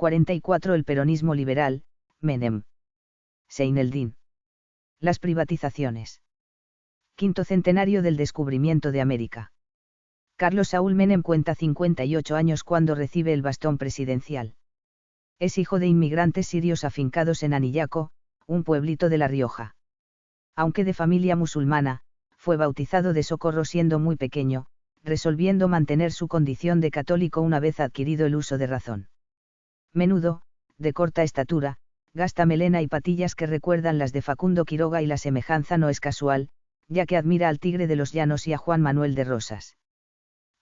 44 El peronismo liberal, Menem. Seineldin. Las privatizaciones. Quinto centenario del descubrimiento de América. Carlos Saúl Menem cuenta 58 años cuando recibe el bastón presidencial. Es hijo de inmigrantes sirios afincados en Anillaco, un pueblito de La Rioja. Aunque de familia musulmana, fue bautizado de Socorro siendo muy pequeño, resolviendo mantener su condición de católico una vez adquirido el uso de razón. Menudo, de corta estatura, gasta melena y patillas que recuerdan las de Facundo Quiroga y la semejanza no es casual, ya que admira al Tigre de los Llanos y a Juan Manuel de Rosas.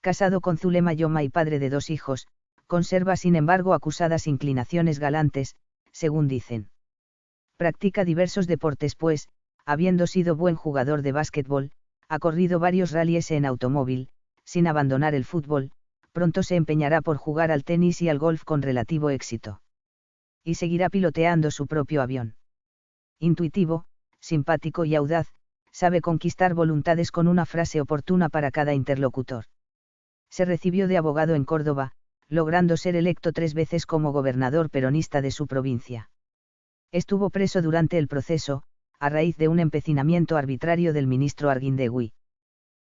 Casado con Zulema Yoma y padre de 2 hijos, conserva sin embargo acusadas inclinaciones galantes, según dicen. Practica diversos deportes pues, habiendo sido buen jugador de básquetbol, ha corrido varios rallies en automóvil, sin abandonar el fútbol, pronto se empeñará por jugar al tenis y al golf con relativo éxito. Y seguirá piloteando su propio avión. Intuitivo, simpático y audaz, sabe conquistar voluntades con una frase oportuna para cada interlocutor. Se recibió de abogado en Córdoba, logrando ser electo 3 veces como gobernador peronista de su provincia. Estuvo preso durante el proceso, a raíz de un empecinamiento arbitrario del ministro Arguindegui.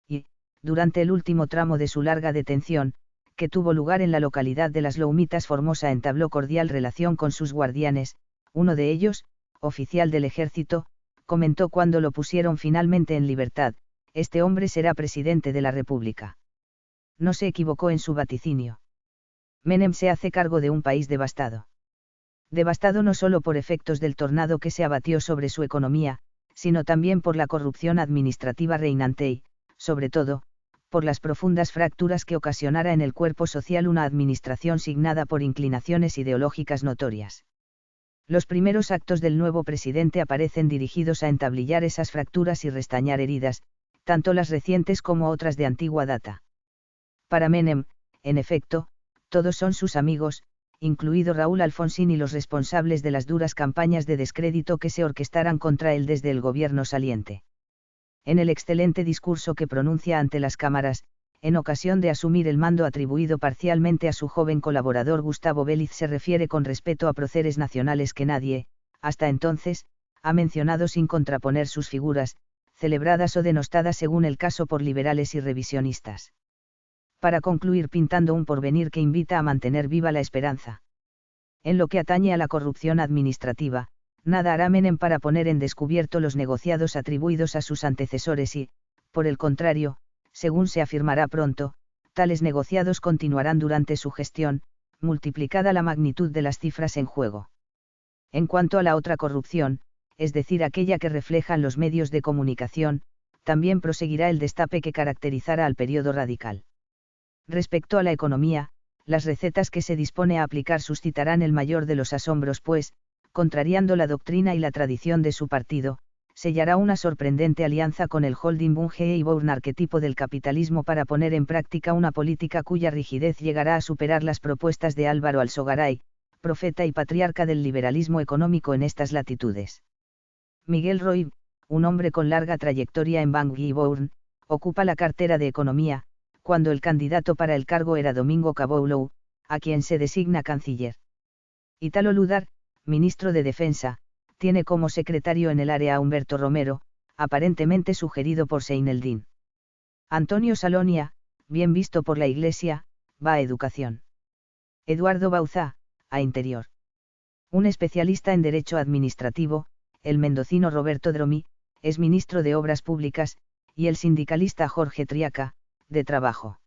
Y, durante el último tramo de su larga detención, que tuvo lugar en la localidad de Las Loumitas Formosa, entabló cordial relación con sus guardianes. Uno de ellos, oficial del ejército, comentó cuando lo pusieron finalmente en libertad: este hombre será presidente de la República. No se equivocó en su vaticinio. Menem se hace cargo de un país devastado. Devastado no solo por efectos del tornado que se abatió sobre su economía, sino también por la corrupción administrativa reinante y, sobre todo, por las profundas fracturas que ocasionara en el cuerpo social una administración signada por inclinaciones ideológicas notorias. Los primeros actos del nuevo presidente aparecen dirigidos a entablillar esas fracturas y restañar heridas, tanto las recientes como otras de antigua data. Para Menem, en efecto, todos son sus amigos, incluido Raúl Alfonsín y los responsables de las duras campañas de descrédito que se orquestaran contra él desde el gobierno saliente. En el excelente discurso que pronuncia ante las cámaras, en ocasión de asumir el mando atribuido parcialmente a su joven colaborador Gustavo Vélez, se refiere con respeto a próceres nacionales que nadie, hasta entonces, ha mencionado sin contraponer sus figuras, celebradas o denostadas según el caso por liberales y revisionistas. Para concluir pintando un porvenir que invita a mantener viva la esperanza. En lo que atañe a la corrupción administrativa, nada hará Menem para poner en descubierto los negociados atribuidos a sus antecesores y, por el contrario, según se afirmará pronto, tales negociados continuarán durante su gestión, multiplicada la magnitud de las cifras en juego. En cuanto a la otra corrupción, es decir, aquella que reflejan los medios de comunicación, también proseguirá el destape que caracterizara al periodo radical. Respecto a la economía, las recetas que se dispone a aplicar suscitarán el mayor de los asombros pues, contrariando la doctrina y la tradición de su partido, sellará una sorprendente alianza con el holding Bunge y Bourne, arquetipo del capitalismo, para poner en práctica una política cuya rigidez llegará a superar las propuestas de Álvaro Alsogaray, profeta y patriarca del liberalismo económico en estas latitudes. Miguel Roig, un hombre con larga trayectoria en Bunge y Bourne, ocupa la cartera de Economía, cuando el candidato para el cargo era Domingo Caboulow, a quien se designa canciller. Italo Ludar, ministro de Defensa, tiene como secretario en el área a Humberto Romero, aparentemente sugerido por Seineldin. Antonio Salonia, bien visto por la Iglesia, va a Educación. Eduardo Bauzá, a Interior. Un especialista en Derecho Administrativo, el mendocino Roberto Dromi, es ministro de Obras Públicas, y el sindicalista Jorge Triaca, de Trabajo.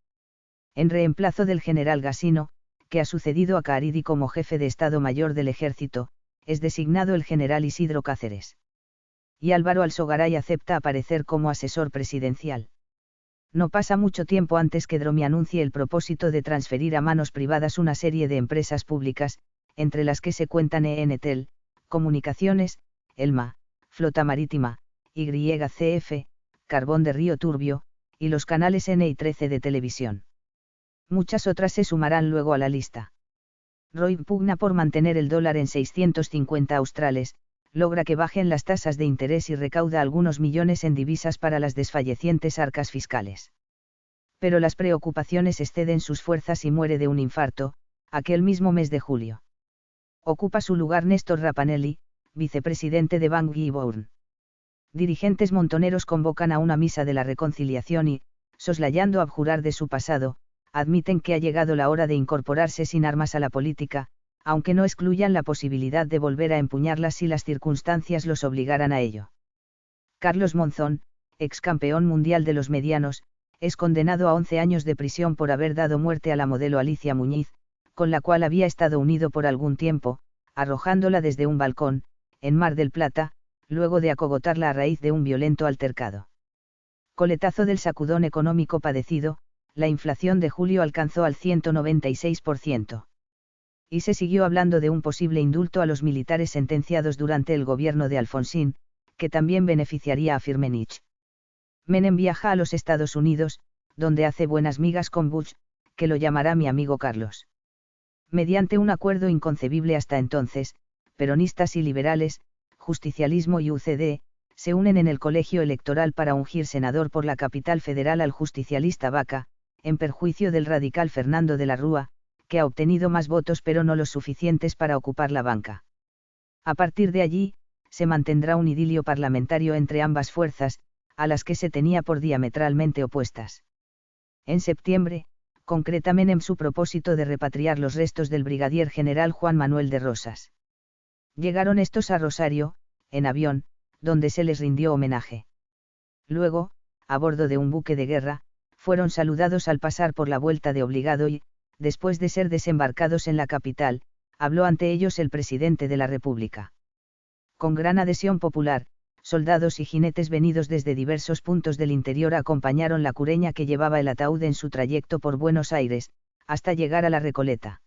En reemplazo del general Gasino, que ha sucedido a Caridi como jefe de Estado Mayor del Ejército, es designado el general Isidro Cáceres. Y Álvaro Alsogaray acepta aparecer como asesor presidencial. No pasa mucho tiempo antes que Dromi anuncie el propósito de transferir a manos privadas una serie de empresas públicas, entre las que se cuentan Entel, Comunicaciones, Elma, Flota Marítima, YCF, Carbón de Río Turbio, y los canales N y 13 de televisión. Muchas otras se sumarán luego a la lista. Roig pugna por mantener el dólar en 650 australes, logra que bajen las tasas de interés y recauda algunos millones en divisas para las desfallecientes arcas fiscales. Pero las preocupaciones exceden sus fuerzas y muere de un infarto, aquel mismo mes de julio. Ocupa su lugar Néstor Rapanelli, vicepresidente de Bangui Bourne. Dirigentes montoneros convocan a una misa de la reconciliación y, soslayando abjurar de su pasado, admiten que ha llegado la hora de incorporarse sin armas a la política, aunque no excluyan la posibilidad de volver a empuñarlas si las circunstancias los obligaran a ello. Carlos Monzón, ex campeón mundial de los medianos, es condenado a 11 años de prisión por haber dado muerte a la modelo Alicia Muñiz, con la cual había estado unido por algún tiempo, arrojándola desde un balcón, en Mar del Plata, luego de acogotarla a raíz de un violento altercado. Coletazo del sacudón económico padecido, la inflación de julio alcanzó al 196%. Y se siguió hablando de un posible indulto a los militares sentenciados durante el gobierno de Alfonsín, que también beneficiaría a Firmenich. Menem viaja a los Estados Unidos, donde hace buenas migas con Bush, que lo llamará mi amigo Carlos. Mediante un acuerdo inconcebible hasta entonces, peronistas y liberales, justicialismo y UCD, se unen en el colegio electoral para ungir senador por la capital federal al justicialista Vaca, en perjuicio del radical Fernando de la Rúa, que ha obtenido más votos pero no los suficientes para ocupar la banca. A partir de allí, se mantendrá un idilio parlamentario entre ambas fuerzas, a las que se tenía por diametralmente opuestas. En septiembre, concreta Menem su propósito de repatriar los restos del brigadier general Juan Manuel de Rosas. Llegaron estos a Rosario, en avión, donde se les rindió homenaje. Luego, a bordo de un buque de guerra, fueron saludados al pasar por la Vuelta de Obligado y, después de ser desembarcados en la capital, habló ante ellos el presidente de la República. Con gran adhesión popular, soldados y jinetes venidos desde diversos puntos del interior acompañaron la cureña que llevaba el ataúd en su trayecto por Buenos Aires, hasta llegar a la Recoleta.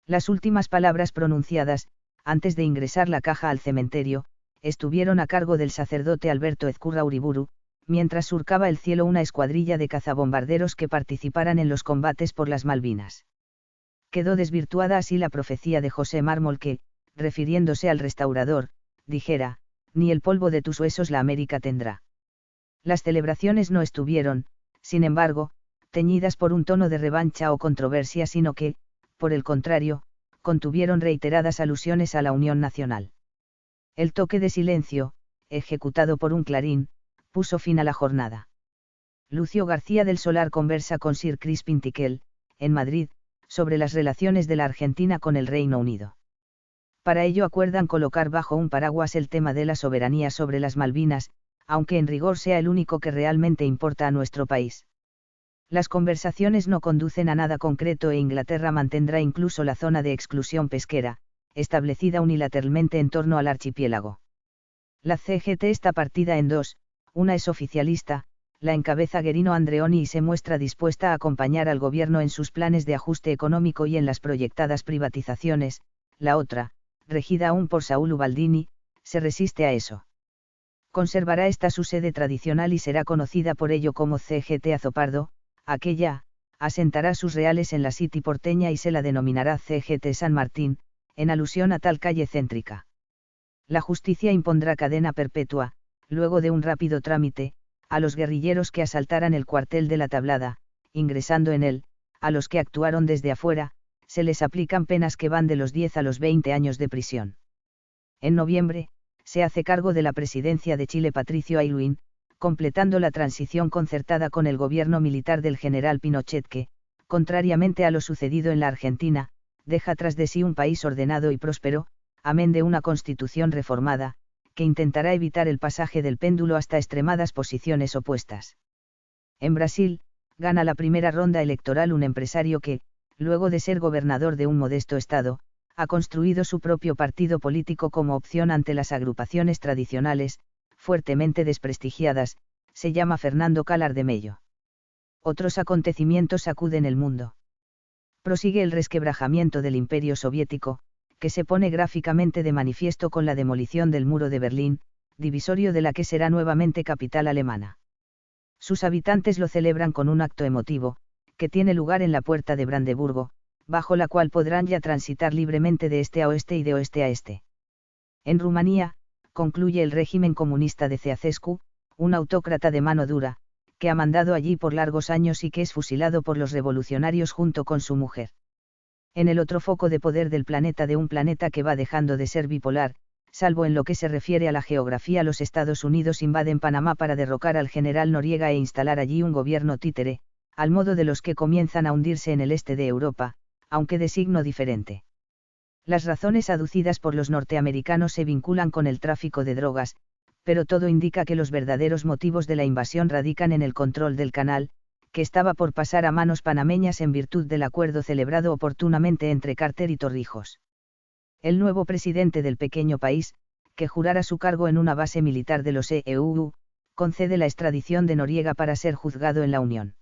Las últimas palabras pronunciadas, antes de ingresar la caja al cementerio, estuvieron a cargo del sacerdote Alberto Ezcurra Uriburu, mientras surcaba el cielo una escuadrilla de cazabombarderos que participaran en los combates por las Malvinas. Quedó desvirtuada así la profecía de José Mármol que, refiriéndose al restaurador, dijera, ni el polvo de tus huesos la América tendrá. Las celebraciones no estuvieron, sin embargo, teñidas por un tono de revancha o controversia, sino que, por el contrario, contuvieron reiteradas alusiones a la Unión Nacional. El toque de silencio, ejecutado por un clarín, puso fin a la jornada. Lucio García del Solar conversa con Sir Crispin Tickell, en Madrid, sobre las relaciones de la Argentina con el Reino Unido. Para ello acuerdan colocar bajo un paraguas el tema de la soberanía sobre las Malvinas, aunque en rigor sea el único que realmente importa a nuestro país. Las conversaciones no conducen a nada concreto e Inglaterra mantendrá incluso la zona de exclusión pesquera, establecida unilateralmente en torno al archipiélago. La CGT está partida en dos, una es oficialista, la encabeza Guerino Andreoni y se muestra dispuesta a acompañar al gobierno en sus planes de ajuste económico y en las proyectadas privatizaciones, la otra, regida aún por Saúl Ubaldini, se resiste a eso. Conservará esta su sede tradicional y será conocida por ello como CGT Azopardo, aquella, asentará sus reales en la City porteña y se la denominará CGT San Martín, en alusión a tal calle céntrica. La justicia impondrá cadena perpetua, luego de un rápido trámite, a los guerrilleros que asaltaran el cuartel de la Tablada, ingresando en él, a los que actuaron desde afuera, se les aplican penas que van de los 10 a los 20 años de prisión. En noviembre, se hace cargo de la presidencia de Chile Patricio Aylwin, completando la transición concertada con el gobierno militar del general Pinochet que, contrariamente a lo sucedido en la Argentina, deja tras de sí un país ordenado y próspero, amén de una constitución reformada, que intentará evitar el pasaje del péndulo hasta extremadas posiciones opuestas. En Brasil, gana la primera ronda electoral un empresario que, luego de ser gobernador de un modesto estado, ha construido su propio partido político como opción ante las agrupaciones tradicionales, fuertemente desprestigiadas, se llama Fernando Collor de Mello. Otros acontecimientos sacuden el mundo. Prosigue el resquebrajamiento del Imperio Soviético, que se pone gráficamente de manifiesto con la demolición del muro de Berlín, divisorio de la que será nuevamente capital alemana. Sus habitantes lo celebran con un acto emotivo, que tiene lugar en la puerta de Brandeburgo, bajo la cual podrán ya transitar libremente de este a oeste y de oeste a este. En Rumanía, concluye el régimen comunista de Ceausescu, un autócrata de mano dura, que ha mandado allí por largos años y que es fusilado por los revolucionarios junto con su mujer. En el otro foco de poder del planeta, de un planeta que va dejando de ser bipolar, salvo en lo que se refiere a la geografía, los Estados Unidos invaden Panamá para derrocar al general Noriega e instalar allí un gobierno títere, al modo de los que comienzan a hundirse en el este de Europa, aunque de signo diferente. Las razones aducidas por los norteamericanos se vinculan con el tráfico de drogas, pero todo indica que los verdaderos motivos de la invasión radican en el control del canal, que estaba por pasar a manos panameñas en virtud del acuerdo celebrado oportunamente entre Carter y Torrijos. El nuevo presidente del pequeño país, que jurara su cargo en una base militar de los EUU, concede la extradición de Noriega para ser juzgado en la Unión.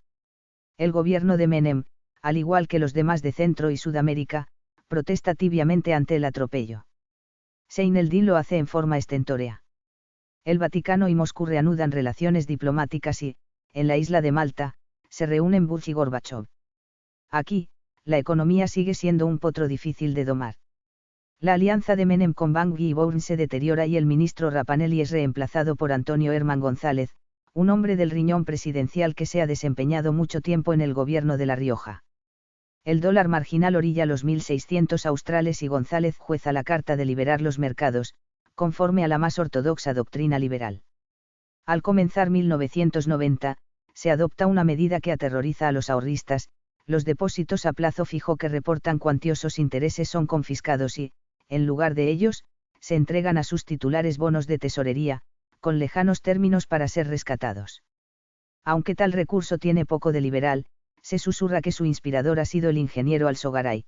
El gobierno de Menem, al igual que los demás de Centro y Sudamérica, protesta tibiamente ante el atropello. Seineldin lo hace en forma estentórea. El Vaticano y Moscú reanudan relaciones diplomáticas y, en la isla de Malta, se reúnen Bush y Gorbachov. Aquí, la economía sigue siendo un potro difícil de domar. La alianza de Menem con Ban Ki-moon se deteriora y el ministro Rapanelli es reemplazado por Antonio Herman González, un hombre del riñón presidencial que se ha desempeñado mucho tiempo en el gobierno de La Rioja. El dólar marginal orilla los 1.600 australes y González jueza la carta de liberar los mercados, conforme a la más ortodoxa doctrina liberal. Al comenzar 1990, se adopta una medida que aterroriza a los ahorristas: los depósitos a plazo fijo que reportan cuantiosos intereses son confiscados y, en lugar de ellos, se entregan a sus titulares bonos de tesorería, con lejanos términos para ser rescatados. Aunque tal recurso tiene poco de liberal, se susurra que su inspirador ha sido el ingeniero Alsogaray.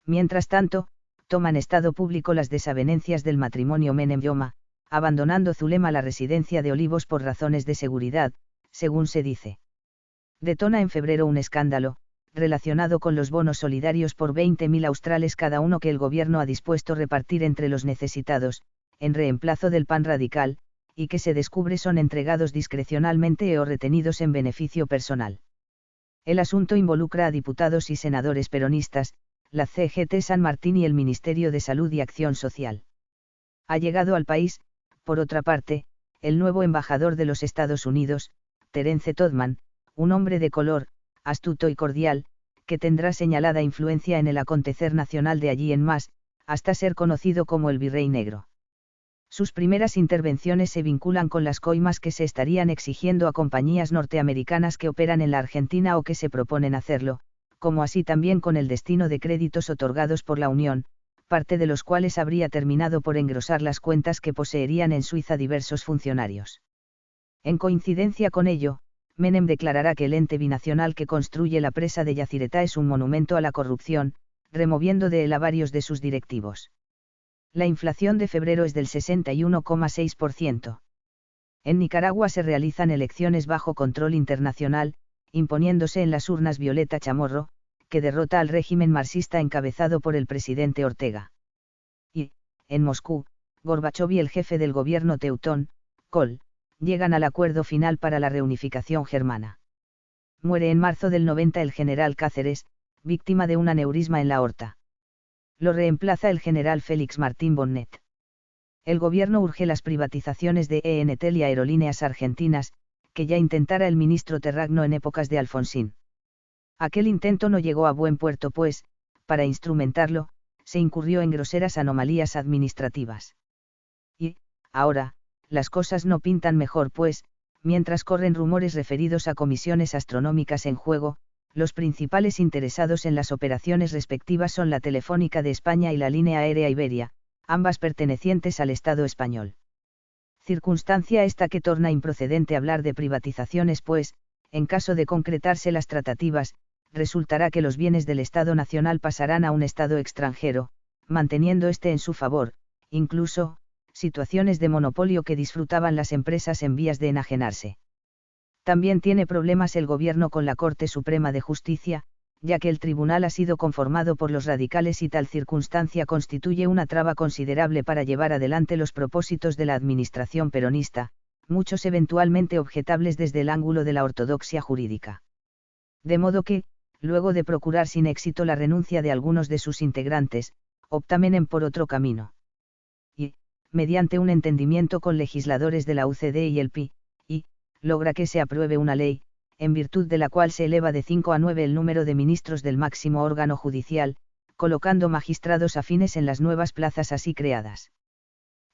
Mientras tanto, toman estado público las desavenencias del matrimonio Menem-Yoma, abandonando Zulema la residencia de Olivos por razones de seguridad, según se dice. Detona en febrero un escándalo, relacionado con los bonos solidarios por 20.000 australes cada uno que el gobierno ha dispuesto repartir entre los necesitados, en reemplazo del pan radical, y que se descubre son entregados discrecionalmente o retenidos en beneficio personal. El asunto involucra a diputados y senadores peronistas, la CGT San Martín y el Ministerio de Salud y Acción Social. Ha llegado al país, por otra parte, el nuevo embajador de los Estados Unidos, Terence Todman, un hombre de color, astuto y cordial, que tendrá señalada influencia en el acontecer nacional de allí en más, hasta ser conocido como el Virrey Negro. Sus primeras intervenciones se vinculan con las coimas que se estarían exigiendo a compañías norteamericanas que operan en la Argentina o que se proponen hacerlo, como así también con el destino de créditos otorgados por la Unión, parte de los cuales habría terminado por engrosar las cuentas que poseerían en Suiza diversos funcionarios. En coincidencia con ello, Menem declarará que el ente binacional que construye la presa de Yacyretá es un monumento a la corrupción, removiendo de él a varios de sus directivos. La inflación de febrero es del 61,6%. En Nicaragua se realizan elecciones bajo control internacional, imponiéndose en las urnas Violeta Chamorro, que derrota al régimen marxista encabezado por el presidente Ortega. Y, en Moscú, Gorbachov y el jefe del gobierno teutón, Kohl, llegan al acuerdo final para la reunificación germana. Muere en marzo del 90 el general Cáceres, víctima de un aneurisma en la aorta. Lo reemplaza el general Félix Martín Bonnet. El gobierno urge las privatizaciones de ENTEL y Aerolíneas Argentinas, que ya intentara el ministro Terragno en épocas de Alfonsín. Aquel intento no llegó a buen puerto pues, para instrumentarlo, se incurrió en groseras anomalías administrativas. Y, ahora, las cosas no pintan mejor pues, mientras corren rumores referidos a comisiones astronómicas en juego, los principales interesados en las operaciones respectivas son la Telefónica de España y la Línea Aérea Iberia, ambas pertenecientes al Estado español. Circunstancia esta que torna improcedente hablar de privatizaciones pues, en caso de concretarse las tratativas, resultará que los bienes del Estado nacional pasarán a un Estado extranjero, manteniendo este en su favor, incluso, situaciones de monopolio que disfrutaban las empresas en vías de enajenarse. También tiene problemas el gobierno con la Corte Suprema de Justicia, ya que el tribunal ha sido conformado por los radicales y tal circunstancia constituye una traba considerable para llevar adelante los propósitos de la administración peronista, muchos eventualmente objetables desde el ángulo de la ortodoxia jurídica. De modo que, luego de procurar sin éxito la renuncia de algunos de sus integrantes, opta Menem por otro camino. Y, mediante un entendimiento con legisladores de la UCD y el PI, logra que se apruebe una ley, en virtud de la cual se eleva de 5 a 9 el número de ministros del máximo órgano judicial, colocando magistrados afines en las nuevas plazas así creadas.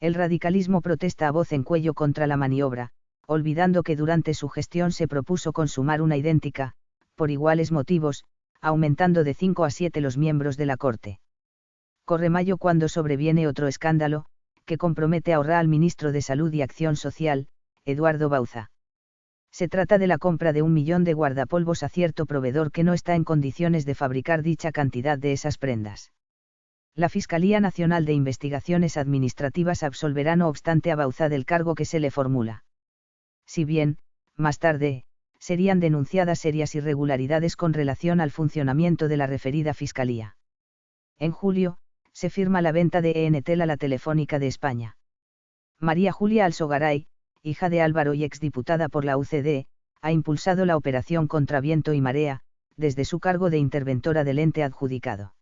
El radicalismo protesta a voz en cuello contra la maniobra, olvidando que durante su gestión se propuso consumar una idéntica, por iguales motivos, aumentando de 5 a 7 los miembros de la Corte. Corre mayo cuando sobreviene otro escándalo, que compromete ahora al ministro de Salud y Acción Social, Eduardo Bauza. Se trata de la compra de 1 millón de guardapolvos a cierto proveedor que no está en condiciones de fabricar dicha cantidad de esas prendas. La Fiscalía Nacional de Investigaciones Administrativas absolverá no obstante a Bauza del cargo que se le formula. Si bien, más tarde, serían denunciadas serias irregularidades con relación al funcionamiento de la referida Fiscalía. En julio, se firma la venta de ENTEL a la Telefónica de España. María Julia Alsogaray, hija de Álvaro y exdiputada por la UCD, ha impulsado la operación contra viento y marea, desde su cargo de interventora del ente adjudicado.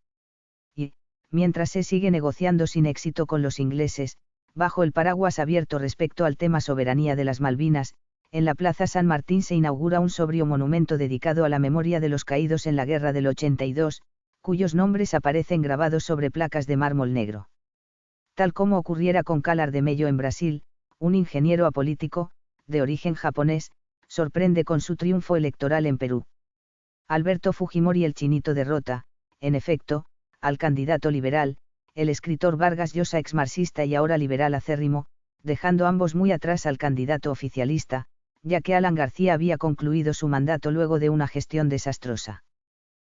Y, mientras se sigue negociando sin éxito con los ingleses, bajo el paraguas abierto respecto al tema soberanía de las Malvinas, en la Plaza San Martín se inaugura un sobrio monumento dedicado a la memoria de los caídos en la Guerra del 82, cuyos nombres aparecen grabados sobre placas de mármol negro. Tal como ocurriera con Calar de Mello en Brasil, un ingeniero apolítico, de origen japonés, sorprende con su triunfo electoral en Perú. Alberto Fujimori el Chinito derrota, en efecto, al candidato liberal, el escritor Vargas Llosa exmarxista y ahora liberal acérrimo, dejando ambos muy atrás al candidato oficialista, ya que Alan García había concluido su mandato luego de una gestión desastrosa.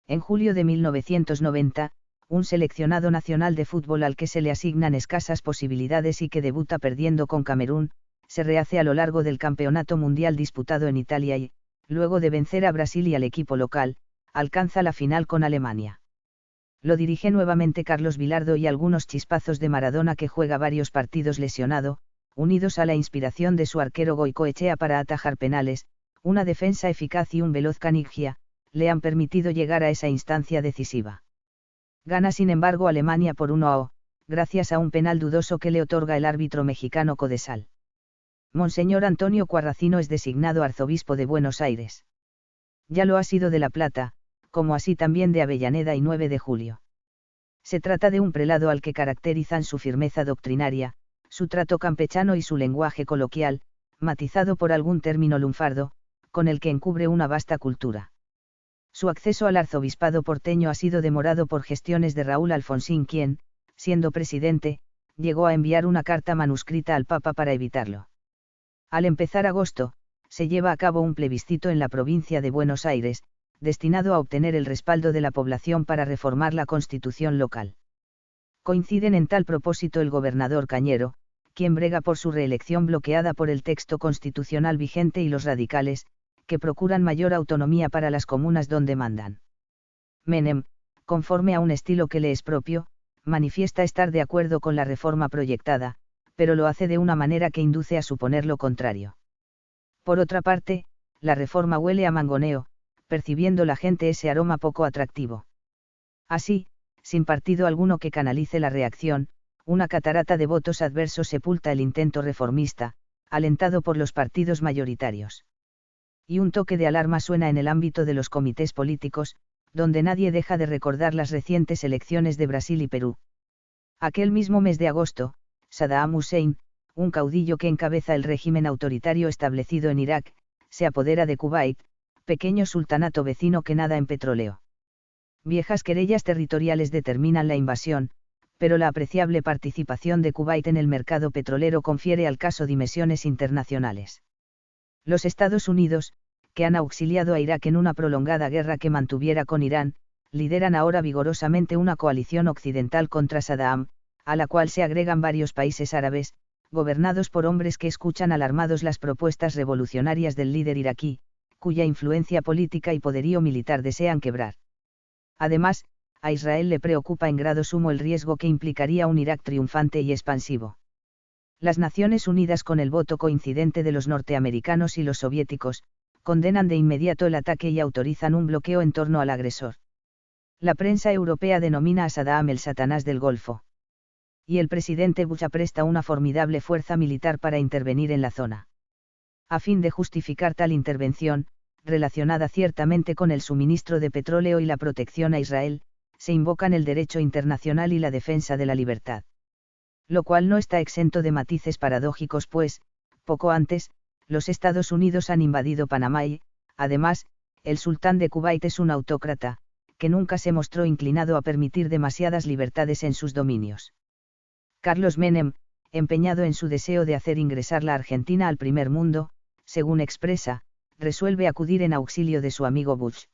En julio de 1990, un seleccionado nacional de fútbol al que se le asignan escasas posibilidades y que debuta perdiendo con Camerún, se rehace a lo largo del campeonato mundial disputado en Italia y, luego de vencer a Brasil y al equipo local, alcanza la final con Alemania. Lo dirige nuevamente Carlos Bilardo y algunos chispazos de Maradona que juega varios partidos lesionado, unidos a la inspiración de su arquero Goicoechea para atajar penales, una defensa eficaz y un veloz Canigia, le han permitido llegar a esa instancia decisiva. Gana sin embargo Alemania por 1-0, gracias a un penal dudoso que le otorga el árbitro mexicano Codesal. Monseñor Antonio Cuarracino es designado arzobispo de Buenos Aires. Ya lo ha sido de La Plata, como así también de Avellaneda y 9 de julio. Se trata de un prelado al que caracterizan su firmeza doctrinaria, su trato campechano y su lenguaje coloquial, matizado por algún término lunfardo, con el que encubre una vasta cultura. Su acceso al arzobispado porteño ha sido demorado por gestiones de Raúl Alfonsín quien, siendo presidente, llegó a enviar una carta manuscrita al Papa para evitarlo. Al empezar agosto, se lleva a cabo un plebiscito en la provincia de Buenos Aires, destinado a obtener el respaldo de la población para reformar la constitución local. Coinciden en tal propósito el gobernador Cañero, quien brega por su reelección bloqueada por el texto constitucional vigente y los radicales, que procuran mayor autonomía para las comunas donde mandan. Menem, conforme a un estilo que le es propio, manifiesta estar de acuerdo con la reforma proyectada, pero lo hace de una manera que induce a suponer lo contrario. Por otra parte, la reforma huele a mangoneo, percibiendo la gente ese aroma poco atractivo. Así, sin partido alguno que canalice la reacción, una catarata de votos adversos sepulta el intento reformista, alentado por los partidos mayoritarios. Y un toque de alarma suena en el ámbito de los comités políticos, donde nadie deja de recordar las recientes elecciones de Brasil y Perú. Aquel mismo mes de agosto, Saddam Hussein, un caudillo que encabeza el régimen autoritario establecido en Irak, se apodera de Kuwait, pequeño sultanato vecino que nada en petróleo. Viejas querellas territoriales determinan la invasión, pero la apreciable participación de Kuwait en el mercado petrolero confiere al caso dimensiones internacionales. Los Estados Unidos, que han auxiliado a Irak en una prolongada guerra que mantuviera con Irán, lideran ahora vigorosamente una coalición occidental contra Saddam, a la cual se agregan varios países árabes, gobernados por hombres que escuchan alarmados las propuestas revolucionarias del líder iraquí, cuya influencia política y poderío militar desean quebrar. Además, a Israel le preocupa en grado sumo el riesgo que implicaría un Irak triunfante y expansivo. Las Naciones Unidas, con el voto coincidente de los norteamericanos y los soviéticos, condenan de inmediato el ataque y autorizan un bloqueo en torno al agresor. La prensa europea denomina a Saddam el Satanás del Golfo. Y el presidente Bush apresta una formidable fuerza militar para intervenir en la zona. A fin de justificar tal intervención, relacionada ciertamente con el suministro de petróleo y la protección a Israel, se invocan el derecho internacional y la defensa de la libertad. Lo cual no está exento de matices paradójicos pues, poco antes, los Estados Unidos han invadido Panamá y, además, el sultán de Kuwait es un autócrata, que nunca se mostró inclinado a permitir demasiadas libertades en sus dominios. Carlos Menem, empeñado en su deseo de hacer ingresar la Argentina al primer mundo, según expresa, resuelve acudir en auxilio de su amigo Bush.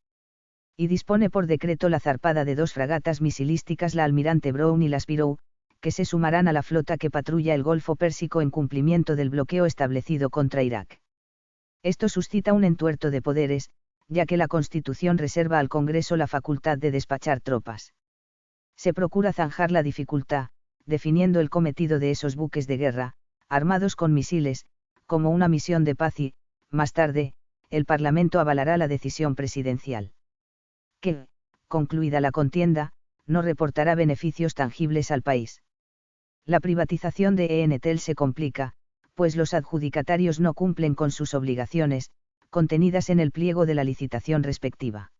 Y dispone por decreto la zarpada de 2 fragatas misilísticas, la Almirante Brown y la Sparrow, que se sumarán a la flota que patrulla el Golfo Pérsico en cumplimiento del bloqueo establecido contra Irak. Esto suscita un entuerto de poderes, ya que la Constitución reserva al Congreso la facultad de despachar tropas. Se procura zanjar la dificultad, definiendo el cometido de esos buques de guerra, armados con misiles, como una misión de paz y, más tarde, el Parlamento avalará la decisión presidencial. Que, concluida la contienda, no reportará beneficios tangibles al país. La privatización de Entel se complica, pues los adjudicatarios no cumplen con sus obligaciones, contenidas en el pliego de la licitación respectiva.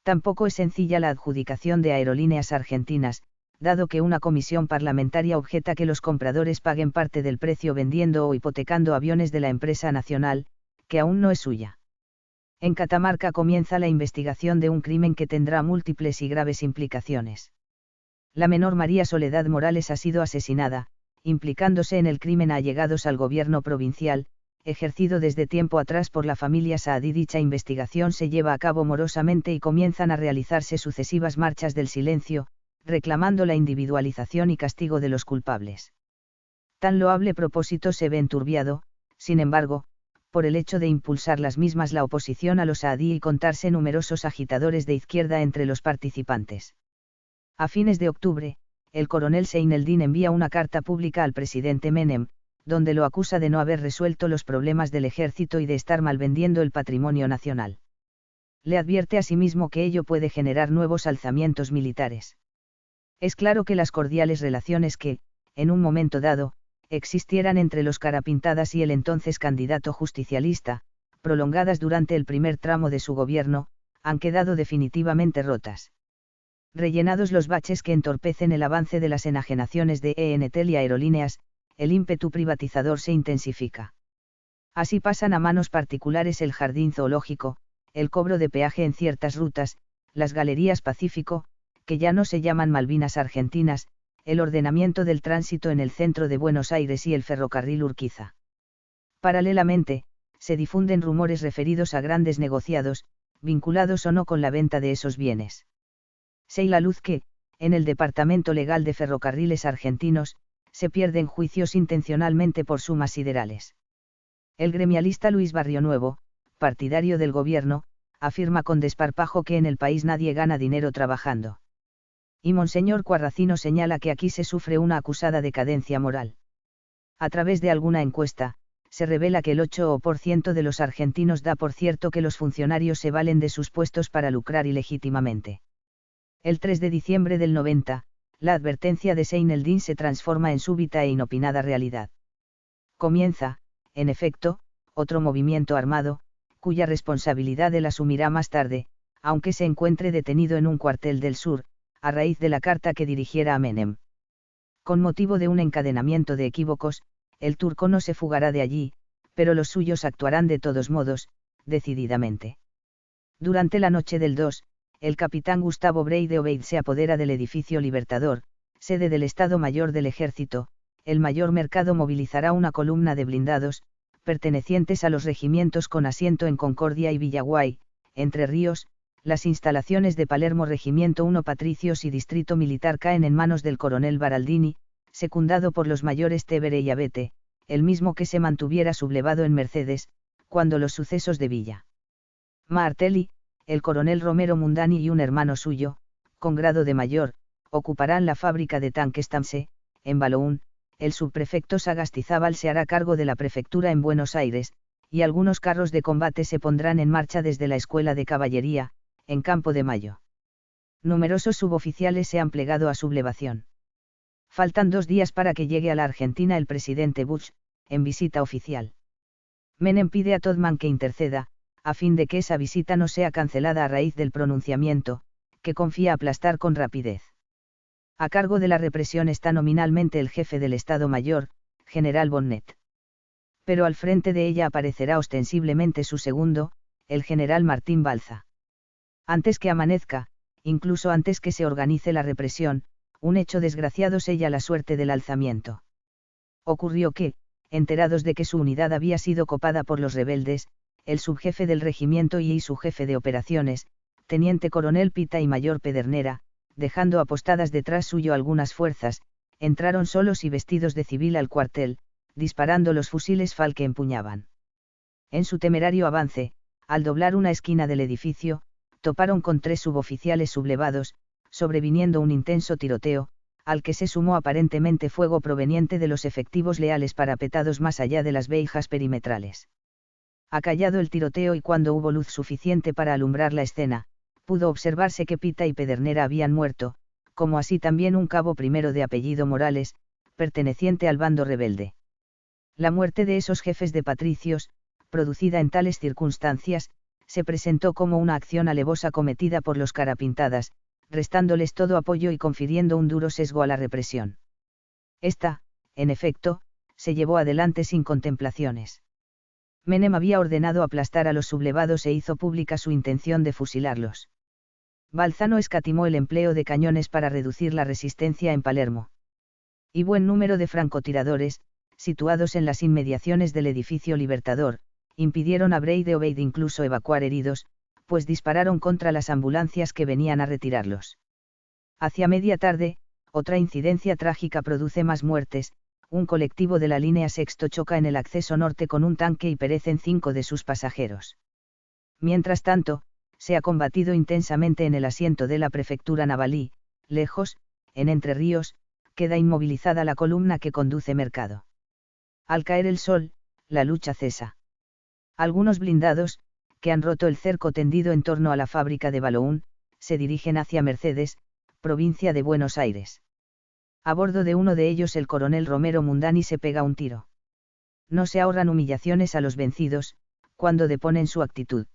Tampoco es sencilla la adjudicación de Aerolíneas Argentinas, dado que una comisión parlamentaria objeta que los compradores paguen parte del precio vendiendo o hipotecando aviones de la empresa nacional, que aún no es suya. En Catamarca comienza la investigación de un crimen que tendrá múltiples y graves implicaciones. La menor María Soledad Morales ha sido asesinada, implicándose en el crimen a allegados al gobierno provincial, ejercido desde tiempo atrás por la familia Saadí. Dicha investigación se lleva a cabo morosamente y comienzan a realizarse sucesivas marchas del silencio, reclamando la individualización y castigo de los culpables. Tan loable propósito se ve enturbiado, sin embargo, por el hecho de impulsar las mismas la oposición a los Saadí y contarse numerosos agitadores de izquierda entre los participantes. A fines de octubre, el coronel Seineldin envía una carta pública al presidente Menem, donde lo acusa de no haber resuelto los problemas del ejército y de estar malvendiendo el patrimonio nacional. Le advierte asimismo que ello puede generar nuevos alzamientos militares. Es claro que las cordiales relaciones que, en un momento dado, existieran entre los Carapintadas y el entonces candidato justicialista, prolongadas durante el primer tramo de su gobierno, han quedado definitivamente rotas. Rellenados los baches que entorpecen el avance de las enajenaciones de Entel y Aerolíneas, el ímpetu privatizador se intensifica. Así pasan a manos particulares el jardín zoológico, el cobro de peaje en ciertas rutas, las galerías Pacífico, que ya no se llaman Malvinas Argentinas, el ordenamiento del tránsito en el centro de Buenos Aires y el ferrocarril Urquiza. Paralelamente, se difunden rumores referidos a grandes negociados, vinculados o no con la venta de esos bienes. Sé la luz que, en el Departamento Legal de Ferrocarriles Argentinos, se pierden juicios intencionalmente por sumas siderales. El gremialista Luis Barrionuevo, partidario del gobierno, afirma con desparpajo que en el país nadie gana dinero trabajando. Y Monseñor Cuarracino señala que aquí se sufre una acusada decadencia moral. A través de alguna encuesta, se revela que el 8% de los argentinos da por cierto que los funcionarios se valen de sus puestos para lucrar ilegítimamente. El 3 de diciembre del 90, la advertencia de Seineldin se transforma en súbita e inopinada realidad. Comienza, en efecto, otro movimiento armado, cuya responsabilidad él asumirá más tarde, aunque se encuentre detenido en un cuartel del sur, a raíz de la carta que dirigiera a Menem. Con motivo de un encadenamiento de equívocos, el turco no se fugará de allí, pero los suyos actuarán de todos modos, decididamente. Durante la noche del 2, el capitán Gustavo Breide Obeid se apodera del edificio Libertador, sede del Estado Mayor del Ejército. El Mayor Mercado movilizará una columna de blindados, pertenecientes a los regimientos con asiento en Concordia y Villaguay, Entre Ríos. Las instalaciones de Palermo Regimiento 1 Patricios y Distrito Militar caen en manos del coronel Baraldini, secundado por los mayores Tevere y Abete, el mismo que se mantuviera sublevado en Mercedes, cuando los sucesos de Villa Martelli, el coronel Romero Mundani y un hermano suyo, con grado de mayor, ocuparán la fábrica de tanques Tamse, en Baloún. El subprefecto Sagastizábal se hará cargo de la prefectura en Buenos Aires, y algunos carros de combate se pondrán en marcha desde la Escuela de Caballería, en Campo de Mayo. Numerosos suboficiales se han plegado a sublevación. Faltan 2 días para que llegue a la Argentina el presidente Bush, en visita oficial. Menem pide a Todman que interceda, a fin de que esa visita no sea cancelada a raíz del pronunciamiento, que confía aplastar con rapidez. A cargo de la represión está nominalmente el jefe del Estado Mayor, General Bonnet. Pero al frente de ella aparecerá ostensiblemente su segundo, el general Martín Balza. Antes que amanezca, incluso antes que se organice la represión, un hecho desgraciado sella la suerte del alzamiento. Ocurrió que, enterados de que su unidad había sido copada por los rebeldes, el subjefe del regimiento y su jefe de operaciones, teniente coronel Pita y mayor Pedernera, dejando apostadas detrás suyo algunas fuerzas, entraron solos y vestidos de civil al cuartel, disparando los fusiles Fal que empuñaban. En su temerario avance, al doblar una esquina del edificio, toparon con 3 suboficiales sublevados, sobreviniendo un intenso tiroteo, al que se sumó aparentemente fuego proveniente de los efectivos leales parapetados más allá de las veijas perimetrales. Acallado el tiroteo y cuando hubo luz suficiente para alumbrar la escena, pudo observarse que Pita y Pedernera habían muerto, como así también un cabo primero de apellido Morales, perteneciente al bando rebelde. La muerte de esos jefes de patricios, producida en tales circunstancias, se presentó como una acción alevosa cometida por los carapintadas, restándoles todo apoyo y confiriendo un duro sesgo a la represión. Esta, en efecto, se llevó adelante sin contemplaciones. Menem había ordenado aplastar a los sublevados e hizo pública su intención de fusilarlos. Balzano escatimó el empleo de cañones para reducir la resistencia en Palermo. Y buen número de francotiradores, situados en las inmediaciones del edificio Libertador, impidieron a Breide Obeid incluso evacuar heridos, pues dispararon contra las ambulancias que venían a retirarlos. Hacia media tarde, otra incidencia trágica produce más muertes, un colectivo de la línea Sexto choca en el acceso norte con un tanque y perecen 5 de sus pasajeros. Mientras tanto, se ha combatido intensamente en el asiento de la prefectura navalí, lejos, en Entre Ríos, queda inmovilizada la columna que conduce Mercado. Al caer el sol, la lucha cesa. Algunos blindados, que han roto el cerco tendido en torno a la fábrica de Baloún, se dirigen hacia Mercedes, provincia de Buenos Aires. A bordo de uno de ellos el coronel Romero Mundani se pega un tiro. No se ahorran humillaciones a los vencidos, cuando deponen su actitud.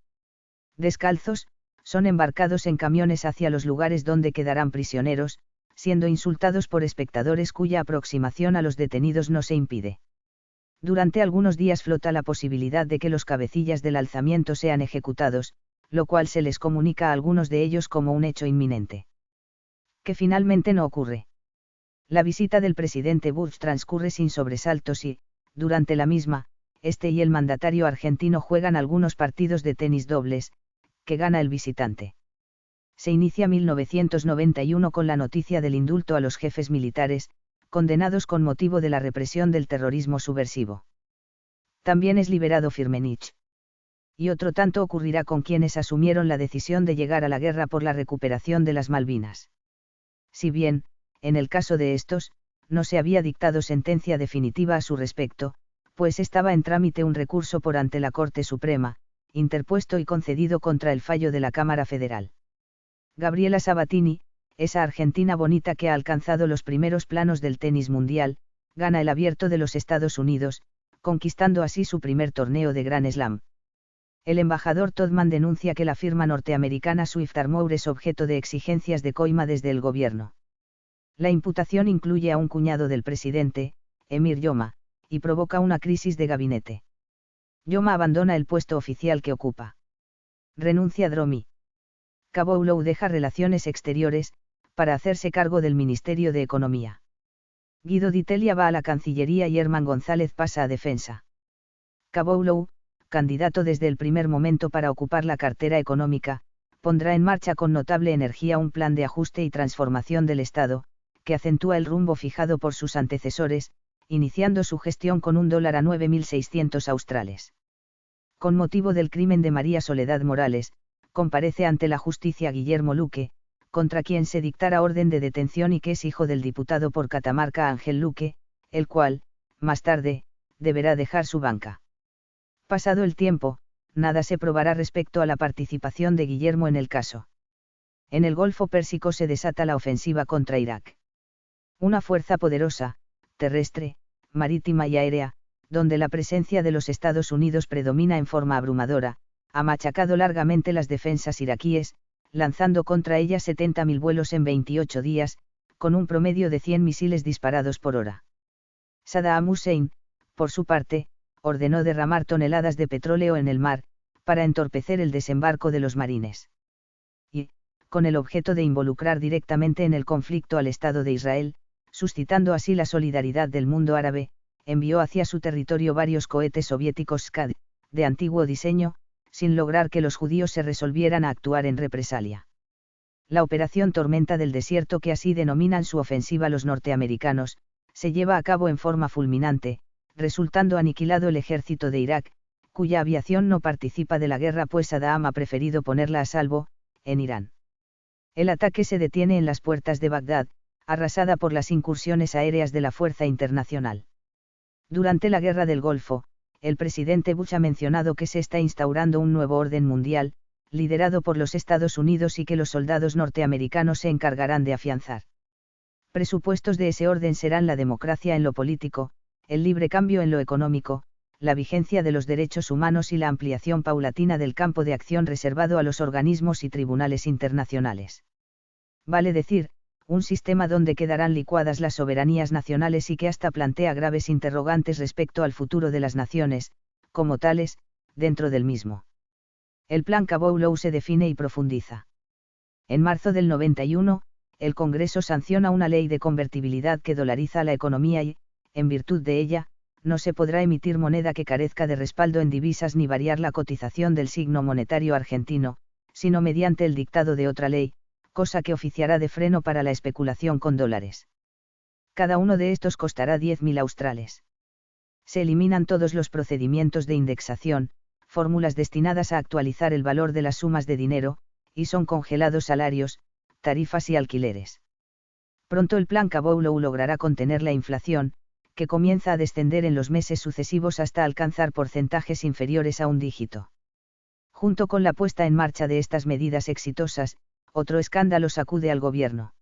Descalzos, son embarcados en camiones hacia los lugares donde quedarán prisioneros, siendo insultados por espectadores cuya aproximación a los detenidos no se impide. Durante algunos días flota la posibilidad de que los cabecillas del alzamiento sean ejecutados, lo cual se les comunica a algunos de ellos como un hecho inminente. Que finalmente no ocurre. La visita del presidente Bush transcurre sin sobresaltos y, durante la misma, este y el mandatario argentino juegan algunos partidos de tenis dobles, que gana el visitante. Se inicia 1991 con la noticia del indulto a los jefes militares, condenados con motivo de la represión del terrorismo subversivo. También es liberado Firmenich. Y otro tanto ocurrirá con quienes asumieron la decisión de llegar a la guerra por la recuperación de las Malvinas. Si bien, en el caso de estos, no se había dictado sentencia definitiva a su respecto, pues estaba en trámite un recurso por ante la Corte Suprema, interpuesto y concedido contra el fallo de la Cámara Federal. Gabriela Sabatini, esa argentina bonita que ha alcanzado los primeros planos del tenis mundial, gana el Abierto de los Estados Unidos, conquistando así su primer torneo de Grand Slam. El embajador Todman denuncia que la firma norteamericana Swift Armour es objeto de exigencias de coima desde el gobierno. La imputación incluye a un cuñado del presidente, Emir Yoma, y provoca una crisis de gabinete. Yoma abandona el puesto oficial que ocupa. Renuncia Dromi. Caboulow deja Relaciones Exteriores, para hacerse cargo del Ministerio de Economía. Guido Di Tellia va a la Cancillería y Herman González pasa a Defensa. Caboulow, candidato desde el primer momento para ocupar la cartera económica, pondrá en marcha con notable energía un plan de ajuste y transformación del Estado, que acentúa el rumbo fijado por sus antecesores, iniciando su gestión con $1 a 9.600 australes. Con motivo del crimen de María Soledad Morales, comparece ante la justicia Guillermo Luque, contra quien se dictara orden de detención y que es hijo del diputado por Catamarca Ángel Luque, el cual, más tarde, deberá dejar su banca. Pasado el tiempo, nada se probará respecto a la participación de Guillermo en el caso. En el Golfo Pérsico se desata la ofensiva contra Irak. Una fuerza poderosa, terrestre, marítima y aérea, donde la presencia de los Estados Unidos predomina en forma abrumadora, ha machacado largamente las defensas iraquíes, lanzando contra ella 70.000 vuelos en 28 días, con un promedio de 100 misiles disparados por hora. Saddam Hussein, por su parte, ordenó derramar toneladas de petróleo en el mar, para entorpecer el desembarco de los marines. Y, con el objeto de involucrar directamente en el conflicto al Estado de Israel, suscitando así la solidaridad del mundo árabe, envió hacia su territorio varios cohetes soviéticos Scud, de antiguo diseño, sin lograr que los judíos se resolvieran a actuar en represalia. La operación Tormenta del Desierto, que así denominan su ofensiva los norteamericanos, se lleva a cabo en forma fulminante, resultando aniquilado el ejército de Irak, cuya aviación no participa de la guerra pues Saddam ha preferido ponerla a salvo, en Irán. El ataque se detiene en las puertas de Bagdad, arrasada por las incursiones aéreas de la Fuerza Internacional. Durante la Guerra del Golfo, el presidente Bush ha mencionado que se está instaurando un nuevo orden mundial, liderado por los Estados Unidos y que los soldados norteamericanos se encargarán de afianzar. Presupuestos de ese orden serán la democracia en lo político, el libre cambio en lo económico, la vigencia de los derechos humanos y la ampliación paulatina del campo de acción reservado a los organismos y tribunales internacionales. Vale decir, un sistema donde quedarán licuadas las soberanías nacionales y que hasta plantea graves interrogantes respecto al futuro de las naciones, como tales, dentro del mismo. El plan Caboulow se define y profundiza. En marzo del 91, el Congreso sanciona una ley de convertibilidad que dolariza la economía y, en virtud de ella, no se podrá emitir moneda que carezca de respaldo en divisas ni variar la cotización del signo monetario argentino, sino mediante el dictado de otra ley, cosa que oficiará de freno para la especulación con dólares. Cada uno de estos costará 10.000 australes. Se eliminan todos los procedimientos de indexación, fórmulas destinadas a actualizar el valor de las sumas de dinero, y son congelados salarios, tarifas y alquileres. Pronto el plan Caboulow logrará contener la inflación, que comienza a descender en los meses sucesivos hasta alcanzar porcentajes inferiores a un dígito. Junto con la puesta en marcha de estas medidas exitosas, otro escándalo sacude al gobierno.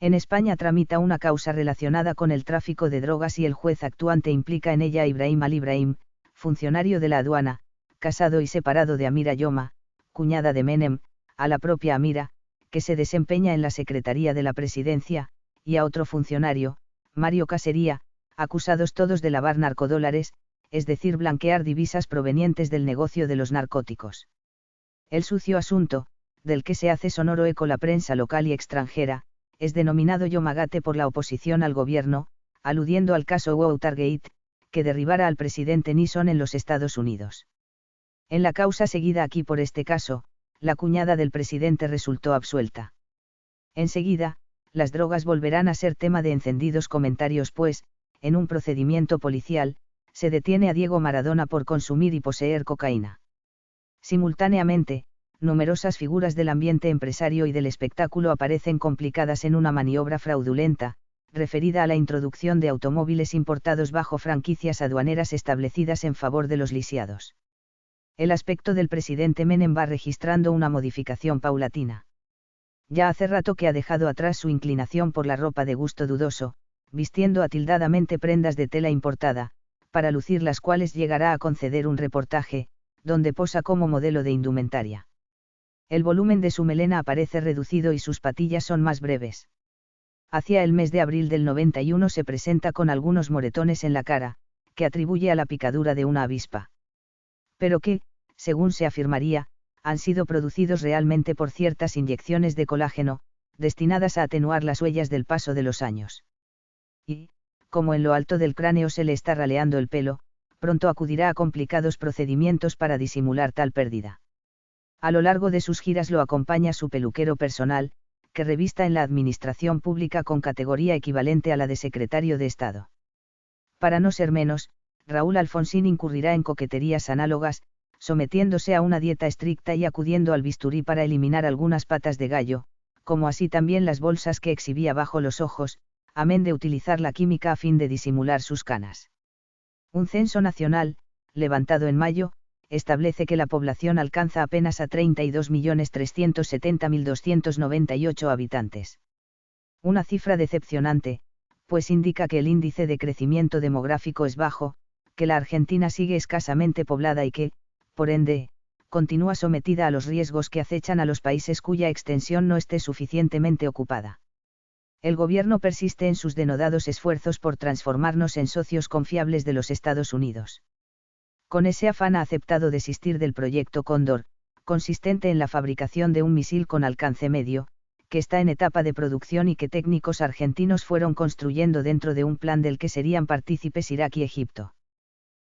En España tramita una causa relacionada con el tráfico de drogas y el juez actuante implica en ella a Ibrahim al-Ibrahim, funcionario de la aduana, casado y separado de Amira Yoma, cuñada de Menem, a la propia Amira, que se desempeña en la Secretaría de la Presidencia, y a otro funcionario, Mario Casería, acusados todos de lavar narcodólares, es decir, blanquear divisas provenientes del negocio de los narcóticos. El sucio asunto, del que se hace sonoro eco la prensa local y extranjera, es denominado Yomagate por la oposición al gobierno, aludiendo al caso Watergate, que derribara al presidente Nixon en los Estados Unidos. En la causa seguida aquí por este caso, la cuñada del presidente resultó absuelta. Enseguida, las drogas volverán a ser tema de encendidos comentarios pues, en un procedimiento policial, se detiene a Diego Maradona por consumir y poseer cocaína. Simultáneamente, numerosas figuras del ambiente empresario y del espectáculo aparecen complicadas en una maniobra fraudulenta, referida a la introducción de automóviles importados bajo franquicias aduaneras establecidas en favor de los lisiados. El aspecto del presidente Menem va registrando una modificación paulatina. Ya hace rato que ha dejado atrás su inclinación por la ropa de gusto dudoso, vistiendo atildadamente prendas de tela importada, para lucir las cuales llegará a conceder un reportaje, donde posa como modelo de indumentaria. El volumen de su melena aparece reducido y sus patillas son más breves. Hacia el mes de abril del 91 se presenta con algunos moretones en la cara, que atribuye a la picadura de una avispa. Pero que, según se afirmaría, han sido producidos realmente por ciertas inyecciones de colágeno, destinadas a atenuar las huellas del paso de los años. Y, como en lo alto del cráneo se le está raleando el pelo, pronto acudirá a complicados procedimientos para disimular tal pérdida. A lo largo de sus giras lo acompaña su peluquero personal, que revista en la administración pública con categoría equivalente a la de secretario de Estado. Para no ser menos, Raúl Alfonsín incurrirá en coqueterías análogas, sometiéndose a una dieta estricta y acudiendo al bisturí para eliminar algunas patas de gallo, como así también las bolsas que exhibía bajo los ojos, amén de utilizar la química a fin de disimular sus canas. Un censo nacional, levantado en mayo, establece que la población alcanza apenas a 32.370.298 habitantes. Una cifra decepcionante, pues indica que el índice de crecimiento demográfico es bajo, que la Argentina sigue escasamente poblada y que, por ende, continúa sometida a los riesgos que acechan a los países cuya extensión no esté suficientemente ocupada. El gobierno persiste en sus denodados esfuerzos por transformarnos en socios confiables de los Estados Unidos. Con ese afán ha aceptado desistir del proyecto Cóndor, consistente en la fabricación de un misil con alcance medio, que está en etapa de producción y que técnicos argentinos fueron construyendo dentro de un plan del que serían partícipes Irak y Egipto.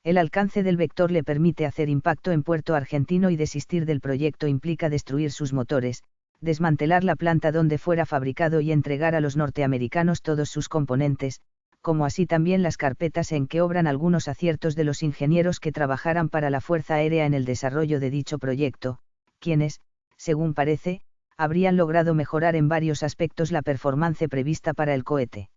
El alcance del vector le permite hacer impacto en puerto argentino y desistir del proyecto implica destruir sus motores, desmantelar la planta donde fuera fabricado y entregar a los norteamericanos todos sus componentes, como así también las carpetas en que obran algunos aciertos de los ingenieros que trabajaran para la Fuerza Aérea en el desarrollo de dicho proyecto, quienes, según parece, habrían logrado mejorar en varios aspectos la performance prevista para el cohete.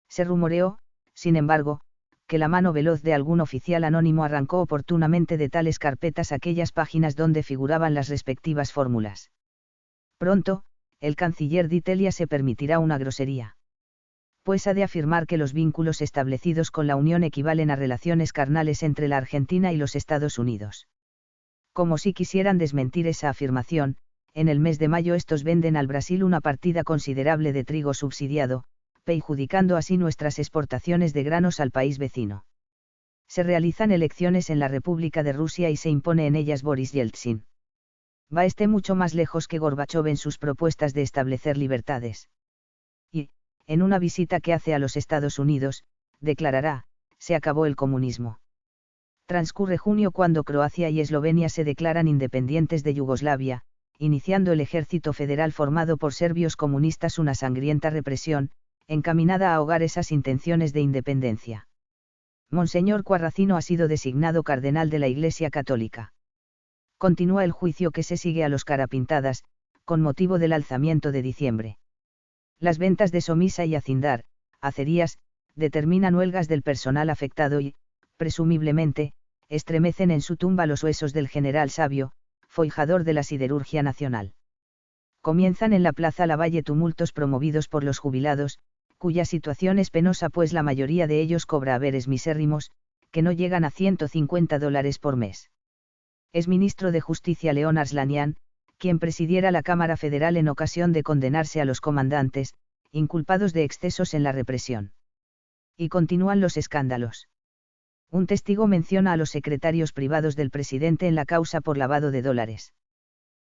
Se rumoreó, sin embargo, que la mano veloz de algún oficial anónimo arrancó oportunamente de tales carpetas aquellas páginas donde figuraban las respectivas fórmulas. Pronto, el canciller d'Italia se permitirá una grosería. Pues ha de afirmar que los vínculos establecidos con la Unión equivalen a relaciones carnales entre la Argentina y los Estados Unidos. Como si quisieran desmentir esa afirmación, en el mes de mayo estos venden al Brasil una partida considerable de trigo subsidiado, perjudicando así nuestras exportaciones de granos al país vecino. Se realizan elecciones en la República de Rusia y se impone en ellas Boris Yeltsin. Va mucho más lejos que Gorbachov en sus propuestas de establecer libertades. Y, en una visita que hace a los Estados Unidos, declarará, se acabó el comunismo. Transcurre junio cuando Croacia y Eslovenia se declaran independientes de Yugoslavia, iniciando el ejército federal formado por serbios comunistas una sangrienta represión, encaminada a ahogar esas intenciones de independencia. Monseñor Quarracino ha sido designado cardenal de la Iglesia Católica. Continúa el juicio que se sigue a los Carapintadas, con motivo del alzamiento de diciembre. Las ventas de Somisa y Acindar, acerías, determinan huelgas del personal afectado y, presumiblemente, estremecen en su tumba los huesos del general Sabio, forjador de la siderurgia nacional. Comienzan en la Plaza Lavalle tumultos promovidos por los jubilados, cuya situación es penosa pues la mayoría de ellos cobra haberes misérrimos, que no llegan a $150 por mes. Es ministro de Justicia León Arslanian, quien presidiera la Cámara Federal en ocasión de condenarse a los comandantes, inculpados de excesos en la represión. Y continúan los escándalos. Un testigo menciona a los secretarios privados del presidente en la causa por lavado de dólares.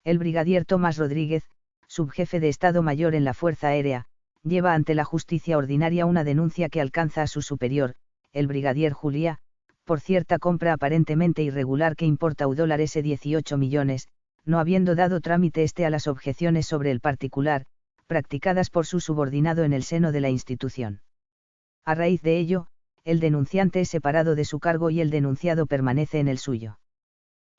El brigadier Tomás Rodríguez, subjefe de Estado Mayor en la Fuerza Aérea, lleva ante la justicia ordinaria una denuncia que alcanza a su superior, el brigadier Juliá, por cierta compra aparentemente irregular que importa $18 millones, no habiendo dado trámite a las objeciones sobre el particular, practicadas por su subordinado en el seno de la institución. A raíz de ello, el denunciante es separado de su cargo y el denunciado permanece en el suyo.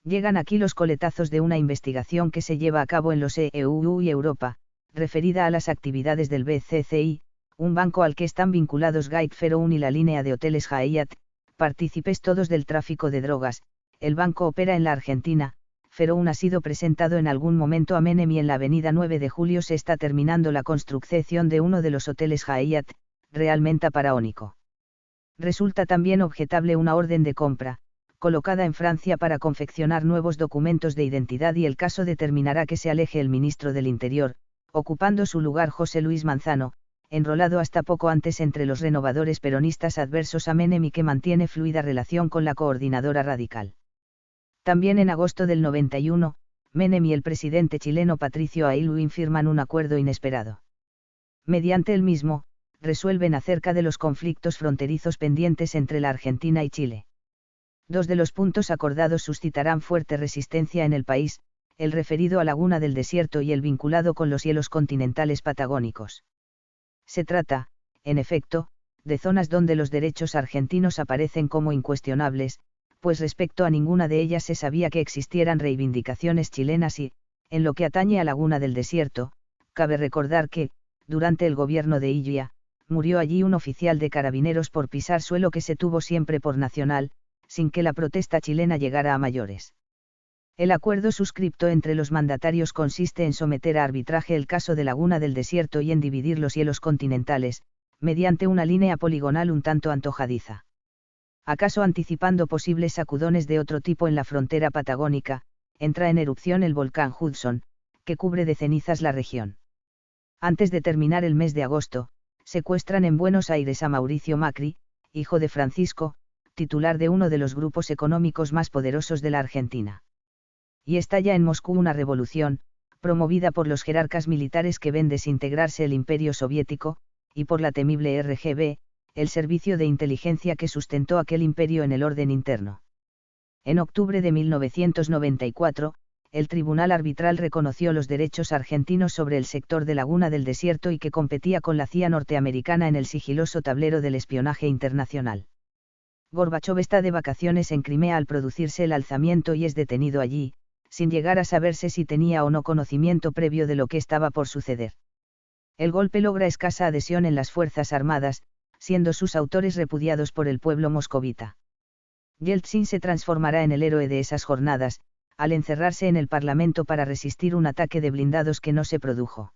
Llegan aquí los coletazos de una investigación que se lleva a cabo en los EU y Europa, referida a las actividades del BCCI, un banco al que están vinculados Gate Pharaon y la línea de hoteles Hyatt, partícipes todos del tráfico de drogas. El banco opera en la Argentina. Pharaon ha sido presentado en algún momento a Menem y en la avenida 9 de Julio se está terminando la construcción de uno de los hoteles Hyatt, realmente faraónico. Resulta también objetable una orden de compra, colocada en Francia para confeccionar nuevos documentos de identidad y el caso determinará que se aleje el ministro del Interior, ocupando su lugar José Luis Manzano, enrolado hasta poco antes entre los renovadores peronistas adversos a Menem y que mantiene fluida relación con la coordinadora radical. También en agosto del 91, Menem y el presidente chileno Patricio Aylwin firman un acuerdo inesperado. Mediante el mismo, resuelven acerca de los conflictos fronterizos pendientes entre la Argentina y Chile. Dos de los puntos acordados suscitarán fuerte resistencia en el país, el referido a Laguna del Desierto y el vinculado con los hielos continentales patagónicos. Se trata, en efecto, de zonas donde los derechos argentinos aparecen como incuestionables, pues respecto a ninguna de ellas se sabía que existieran reivindicaciones chilenas y, en lo que atañe a Laguna del Desierto, cabe recordar que, durante el gobierno de Illa, murió allí un oficial de carabineros por pisar suelo que se tuvo siempre por nacional, sin que la protesta chilena llegara a mayores. El acuerdo suscripto entre los mandatarios consiste en someter a arbitraje el caso de Laguna del Desierto y en dividir los hielos continentales, mediante una línea poligonal un tanto antojadiza. ¿Acaso anticipando posibles sacudones de otro tipo en la frontera patagónica, entra en erupción el volcán Hudson, que cubre de cenizas la región. Antes de terminar el mes de agosto, secuestran en Buenos Aires a Mauricio Macri, hijo de Francisco, titular de uno de los grupos económicos más poderosos de la Argentina. Y estalla en Moscú una revolución, promovida por los jerarcas militares que ven desintegrarse el Imperio Soviético, y por la temible RGB, el servicio de inteligencia que sustentó aquel imperio en el orden interno. En octubre de 1994, el Tribunal Arbitral reconoció los derechos argentinos sobre el sector de Laguna del Desierto y que competía con la CIA norteamericana en el sigiloso tablero del espionaje internacional. Gorbachov está de vacaciones en Crimea al producirse el alzamiento y es detenido allí, sin llegar a saberse si tenía o no conocimiento previo de lo que estaba por suceder. El golpe logra escasa adhesión en las Fuerzas Armadas, siendo sus autores repudiados por el pueblo moscovita. Yeltsin se transformará en el héroe de esas jornadas, al encerrarse en el Parlamento para resistir un ataque de blindados que no se produjo.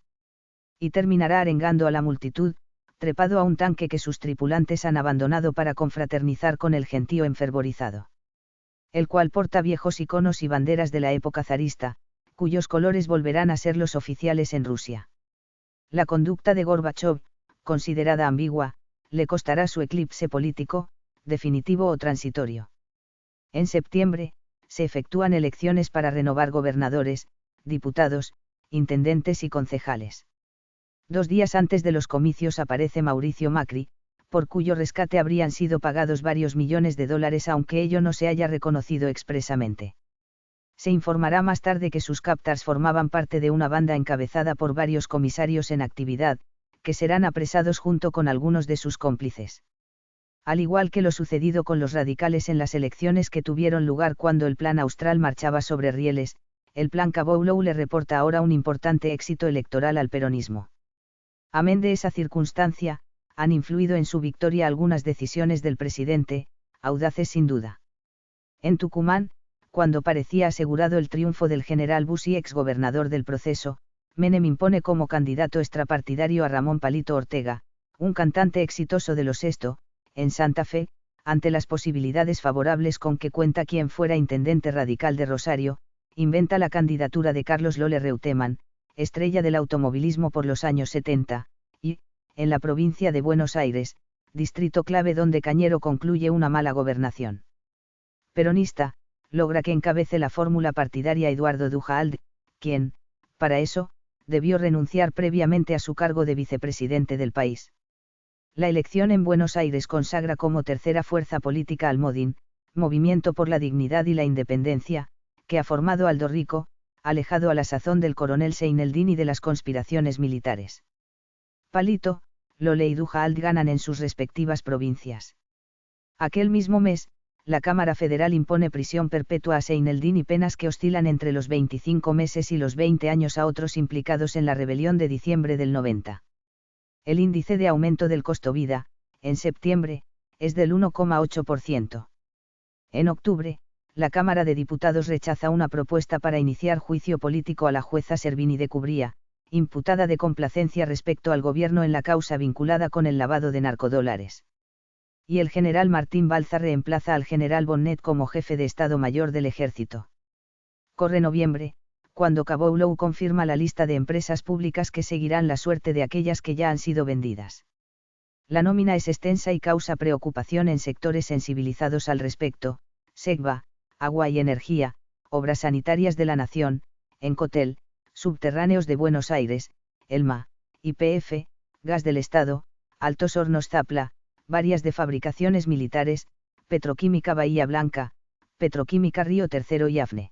Y terminará arengando a la multitud, trepado a un tanque que sus tripulantes han abandonado para confraternizar con el gentío enfervorizado. El cual porta viejos iconos y banderas de la época zarista, cuyos colores volverán a ser los oficiales en Rusia. La conducta de Gorbachov, considerada ambigua, le costará su eclipse político, definitivo o transitorio. En septiembre, se efectúan elecciones para renovar gobernadores, diputados, intendentes y concejales. 2 días antes de los comicios aparece Mauricio Macri, por cuyo rescate habrían sido pagados varios millones de dólares aunque ello no se haya reconocido expresamente. Se informará más tarde que sus captors formaban parte de una banda encabezada por varios comisarios en actividad, que serán apresados junto con algunos de sus cómplices. Al igual que lo sucedido con los radicales en las elecciones que tuvieron lugar cuando el Plan Austral marchaba sobre rieles, el Plan Caboulow le reporta ahora un importante éxito electoral al peronismo. Amén de esa circunstancia, han influido en su victoria algunas decisiones del presidente, audaces sin duda. En Tucumán, cuando parecía asegurado el triunfo del general Bussi, exgobernador del Proceso, Menem impone como candidato extrapartidario a Ramón Palito Ortega, un cantante exitoso de los Sesto, en Santa Fe, ante las posibilidades favorables con que cuenta quien fuera intendente radical de Rosario, inventa la candidatura de Carlos Lole Reutemann, estrella del automovilismo por los años 70, y, en la provincia de Buenos Aires, distrito clave donde Cañero concluye una mala gobernación peronista, logra que encabece la fórmula partidaria Eduardo Duhalde, quien, para eso, debió renunciar previamente a su cargo de vicepresidente del país. La elección en Buenos Aires consagra como tercera fuerza política al MODIN, Movimiento por la Dignidad y la Independencia, que ha formado Aldo Rico, alejado a la sazón del coronel Seineldin y de las conspiraciones militares. Palito, Lole y Duhalde ganan en sus respectivas provincias. Aquel mismo mes, la Cámara Federal impone prisión perpetua a Seineldin y penas que oscilan entre los 25 meses y los 20 años a otros implicados en la rebelión de diciembre del 90. El índice de aumento del costo vida, en septiembre, es del 1,8%. En octubre, la Cámara de Diputados rechaza una propuesta para iniciar juicio político a la jueza Servini de Cubría, imputada de complacencia respecto al gobierno en la causa vinculada con el lavado de narcodólares. Y el general Martín Balza reemplaza al general Bonnet como jefe de Estado Mayor del Ejército. Corre noviembre, cuando Caboulow confirma la lista de empresas públicas que seguirán la suerte de aquellas que ya han sido vendidas. La nómina es extensa y causa preocupación en sectores sensibilizados al respecto: SEGVA, Agua y Energía, Obras Sanitarias de la Nación, Encotel, Subterráneos de Buenos Aires, ELMA, YPF, Gas del Estado, Altos Hornos Zapla, varias de fabricaciones militares, Petroquímica Bahía Blanca, Petroquímica Río Tercero y AFNE.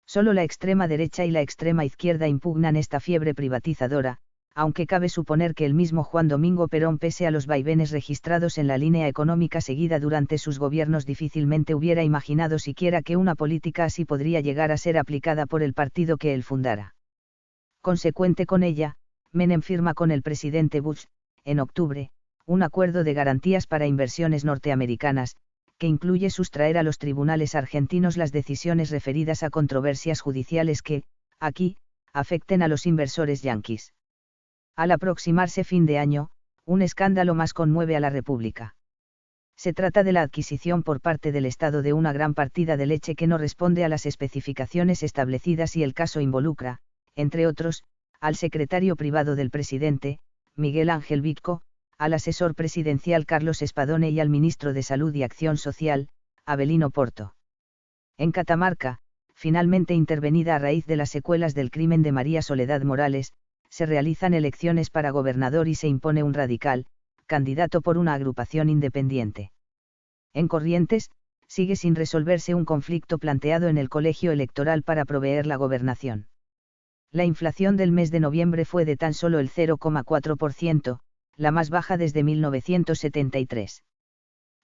Solo la extrema derecha y la extrema izquierda impugnan esta fiebre privatizadora, aunque cabe suponer que el mismo Juan Domingo Perón, pese a los vaivenes registrados en la línea económica seguida durante sus gobiernos, difícilmente hubiera imaginado siquiera que una política así podría llegar a ser aplicada por el partido que él fundara. Consecuente con ella, Menem firma con el presidente Bush, en octubre, un acuerdo de garantías para inversiones norteamericanas, que incluye sustraer a los tribunales argentinos las decisiones referidas a controversias judiciales que, aquí, afecten a los inversores yanquis. Al aproximarse fin de año, un escándalo más conmueve a la República. Se trata de la adquisición por parte del Estado de una gran partida de leche que no responde a las especificaciones establecidas y el caso involucra, entre otros, al secretario privado del presidente, Miguel Ángel Vitco, al asesor presidencial Carlos Espadone y al ministro de Salud y Acción Social, Avelino Porto. En Catamarca, finalmente intervenida a raíz de las secuelas del crimen de María Soledad Morales, se realizan elecciones para gobernador y se impone un radical, candidato por una agrupación independiente. En Corrientes, sigue sin resolverse un conflicto planteado en el colegio electoral para proveer la gobernación. La inflación del mes de noviembre fue de tan solo el 0,4%, la más baja desde 1973.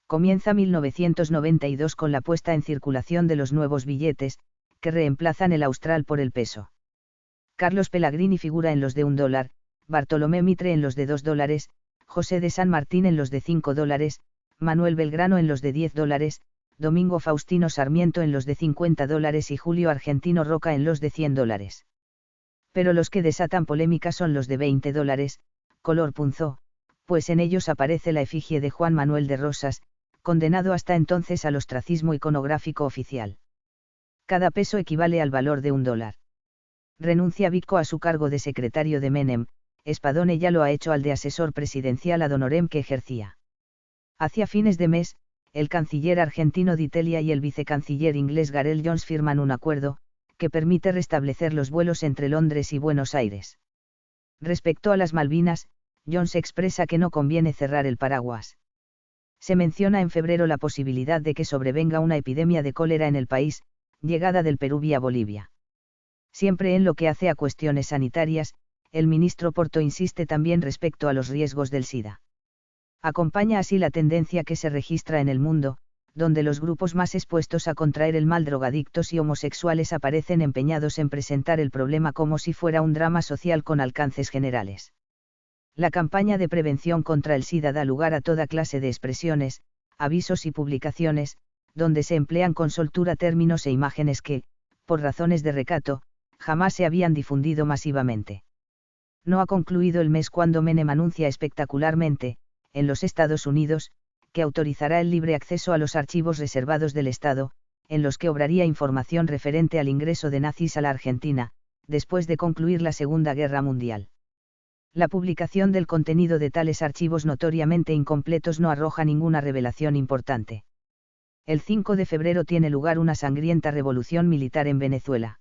Comienza 1992 con la puesta en circulación de los nuevos billetes, que reemplazan el austral por el peso. Carlos Pellegrini figura en los de $1, Bartolomé Mitre en los de $2, José de San Martín en los de $5, Manuel Belgrano en los de $10, Domingo Faustino Sarmiento en los de $50 y Julio Argentino Roca en los de $100. Pero los que desatan polémica son los de $20, color punzó, pues en ellos aparece la efigie de Juan Manuel de Rosas, condenado hasta entonces al ostracismo iconográfico oficial. Cada peso equivale al valor de $1. Renuncia Vitco a su cargo de secretario de Menem, Espadone ya lo ha hecho al de asesor presidencial ad honorem que ejercía. Hacia fines de mes, el canciller argentino Di Tellia y el vicecanciller inglés Gareth Jones firman un acuerdo, que permite restablecer los vuelos entre Londres y Buenos Aires. Respecto a las Malvinas, Jones expresa que no conviene cerrar el paraguas. Se menciona en febrero la posibilidad de que sobrevenga una epidemia de cólera en el país, llegada del Perú vía Bolivia. Siempre en lo que hace a cuestiones sanitarias, el ministro Porto insiste también respecto a los riesgos del SIDA. Acompaña así la tendencia que se registra en el mundo, donde los grupos más expuestos a contraer el mal, drogadictos y homosexuales, aparecen empeñados en presentar el problema como si fuera un drama social con alcances generales. La campaña de prevención contra el SIDA da lugar a toda clase de expresiones, avisos y publicaciones, donde se emplean con soltura términos e imágenes que, por razones de recato, jamás se habían difundido masivamente. No ha concluido el mes cuando Menem anuncia espectacularmente, en los Estados Unidos, que autorizará el libre acceso a los archivos reservados del Estado, en los que obraría información referente al ingreso de nazis a la Argentina, después de concluir la Segunda Guerra Mundial. La publicación del contenido de tales archivos notoriamente incompletos no arroja ninguna revelación importante. El 5 de febrero tiene lugar una sangrienta revolución militar en Venezuela.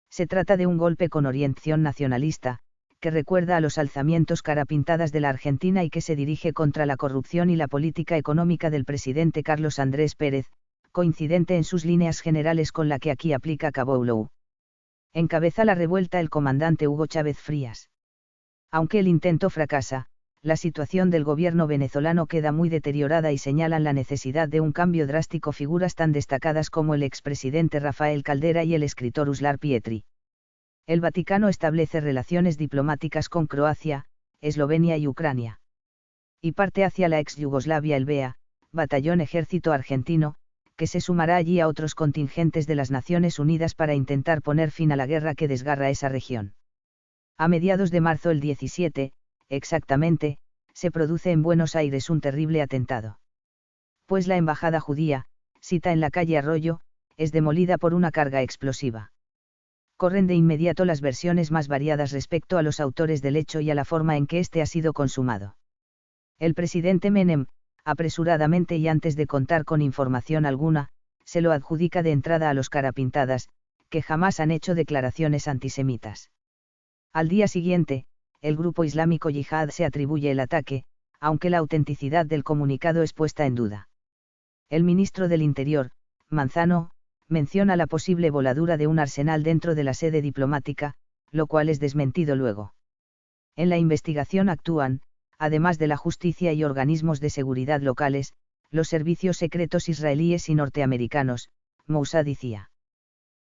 Se trata de un golpe con orientación nacionalista, que recuerda a los alzamientos carapintadas de la Argentina y que se dirige contra la corrupción y la política económica del presidente Carlos Andrés Pérez, coincidente en sus líneas generales con la que aquí aplica Caboulow. Encabeza la revuelta el comandante Hugo Chávez Frías. Aunque el intento fracasa, la situación del gobierno venezolano queda muy deteriorada y señalan la necesidad de un cambio drástico figuras tan destacadas como el expresidente Rafael Caldera y el escritor Uslar Pietri. El Vaticano establece relaciones diplomáticas con Croacia, Eslovenia y Ucrania. Y parte hacia la ex Yugoslavia el BEA, Batallón Ejército Argentino, que se sumará allí a otros contingentes de las Naciones Unidas para intentar poner fin a la guerra que desgarra esa región. A mediados de marzo el 17, exactamente, se produce en Buenos Aires un terrible atentado. Pues la embajada judía, sita en la calle Arroyo, es demolida por una carga explosiva. Corren de inmediato las versiones más variadas respecto a los autores del hecho y a la forma en que éste ha sido consumado. El presidente Menem, apresuradamente y antes de contar con información alguna, se lo adjudica de entrada a los carapintadas, que jamás han hecho declaraciones antisemitas. Al día siguiente, el grupo islámico Yihad se atribuye el ataque, aunque la autenticidad del comunicado es puesta en duda. El ministro del Interior, Manzano, menciona la posible voladura de un arsenal dentro de la sede diplomática, lo cual es desmentido luego. En la investigación actúan, además de la justicia y organismos de seguridad locales, los servicios secretos israelíes y norteamericanos, Mossad y CIA.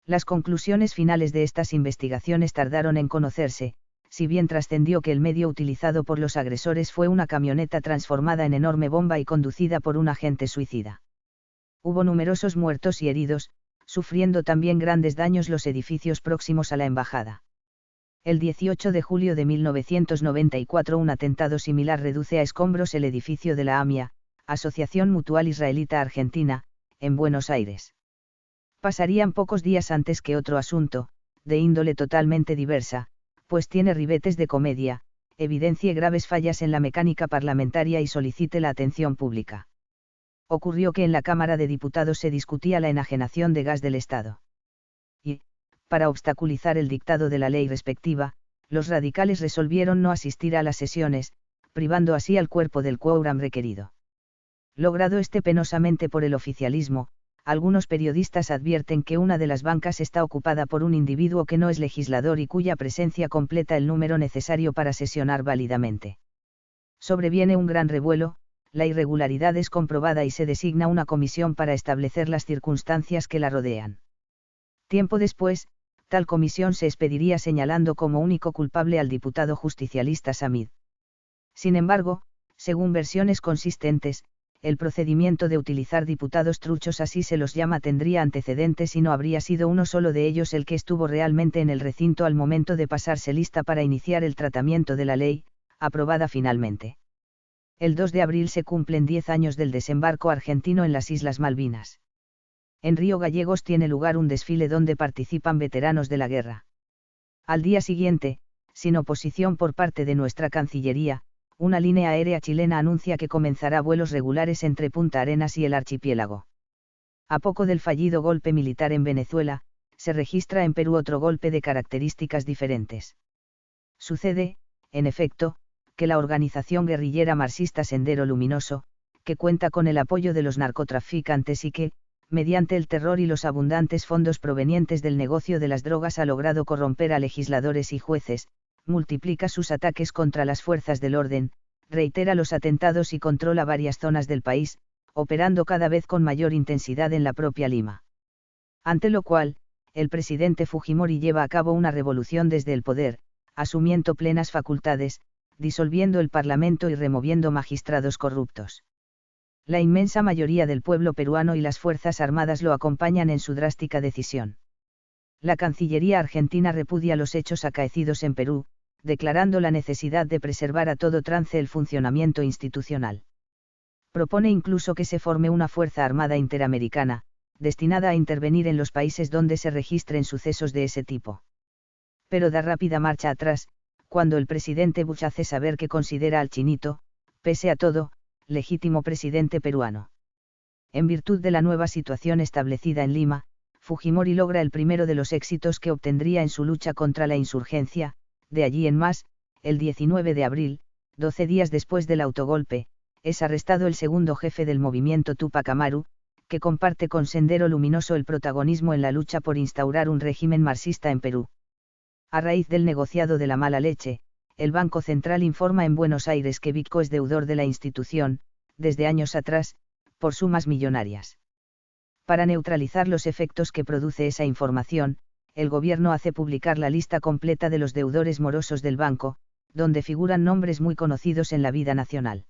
Las conclusiones finales de estas investigaciones tardaron en conocerse, si bien trascendió que el medio utilizado por los agresores fue una camioneta transformada en enorme bomba y conducida por un agente suicida. Hubo numerosos muertos y heridos, sufriendo también grandes daños los edificios próximos a la embajada. El 18 de julio de 1994 un atentado similar reduce a escombros el edificio de la AMIA, Asociación Mutual Israelita Argentina, en Buenos Aires. Pasarían pocos días antes que otro asunto, de índole totalmente diversa, pues tiene ribetes de comedia, evidencie graves fallas en la mecánica parlamentaria y solicite la atención pública. Ocurrió que en la Cámara de Diputados se discutía la enajenación de gas del Estado. Y, para obstaculizar el dictado de la ley respectiva, los radicales resolvieron no asistir a las sesiones, privando así al cuerpo del quórum requerido. Logrado penosamente por el oficialismo, algunos periodistas advierten que una de las bancas está ocupada por un individuo que no es legislador y cuya presencia completa el número necesario para sesionar válidamente. Sobreviene un gran revuelo, la irregularidad es comprobada y se designa una comisión para establecer las circunstancias que la rodean. Tiempo después, tal comisión se expediría señalando como único culpable al diputado justicialista Samid. Sin embargo, según versiones consistentes, el procedimiento de utilizar diputados truchos, así se los llama, tendría antecedentes y no habría sido uno solo de ellos el que estuvo realmente en el recinto al momento de pasarse lista para iniciar el tratamiento de la ley, aprobada finalmente. El 2 de abril se cumplen 10 años del desembarco argentino en las Islas Malvinas. En Río Gallegos tiene lugar un desfile donde participan veteranos de la guerra. Al día siguiente, sin oposición por parte de nuestra Cancillería, una línea aérea chilena anuncia que comenzará vuelos regulares entre Punta Arenas y el archipiélago. A poco del fallido golpe militar en Venezuela, se registra en Perú otro golpe de características diferentes. Sucede, en efecto, que la organización guerrillera marxista Sendero Luminoso, que cuenta con el apoyo de los narcotraficantes y que, mediante el terror y los abundantes fondos provenientes del negocio de las drogas, ha logrado corromper a legisladores y jueces, multiplica sus ataques contra las fuerzas del orden, reitera los atentados y controla varias zonas del país, operando cada vez con mayor intensidad en la propia Lima. Ante lo cual, el presidente Fujimori lleva a cabo una revolución desde el poder, asumiendo plenas facultades, disolviendo el Parlamento y removiendo magistrados corruptos. La inmensa mayoría del pueblo peruano y las Fuerzas Armadas lo acompañan en su drástica decisión. La Cancillería argentina repudia los hechos acaecidos en Perú, declarando la necesidad de preservar a todo trance el funcionamiento institucional. Propone incluso que se forme una Fuerza Armada Interamericana, destinada a intervenir en los países donde se registren sucesos de ese tipo. Pero da rápida marcha atrás, cuando el presidente Bush hace saber que considera al Chinito, pese a todo, legítimo presidente peruano. En virtud de la nueva situación establecida en Lima, Fujimori logra el primero de los éxitos que obtendría en su lucha contra la insurgencia. De allí en más, el 19 de abril, 12 días después del autogolpe, es arrestado el segundo jefe del movimiento Túpac Amaru, que comparte con Sendero Luminoso el protagonismo en la lucha por instaurar un régimen marxista en Perú. A raíz del negociado de la mala leche, el Banco Central informa en Buenos Aires que Bitco es deudor de la institución, desde años atrás, por sumas millonarias. Para neutralizar los efectos que produce esa información, el gobierno hace publicar la lista completa de los deudores morosos del banco, donde figuran nombres muy conocidos en la vida nacional.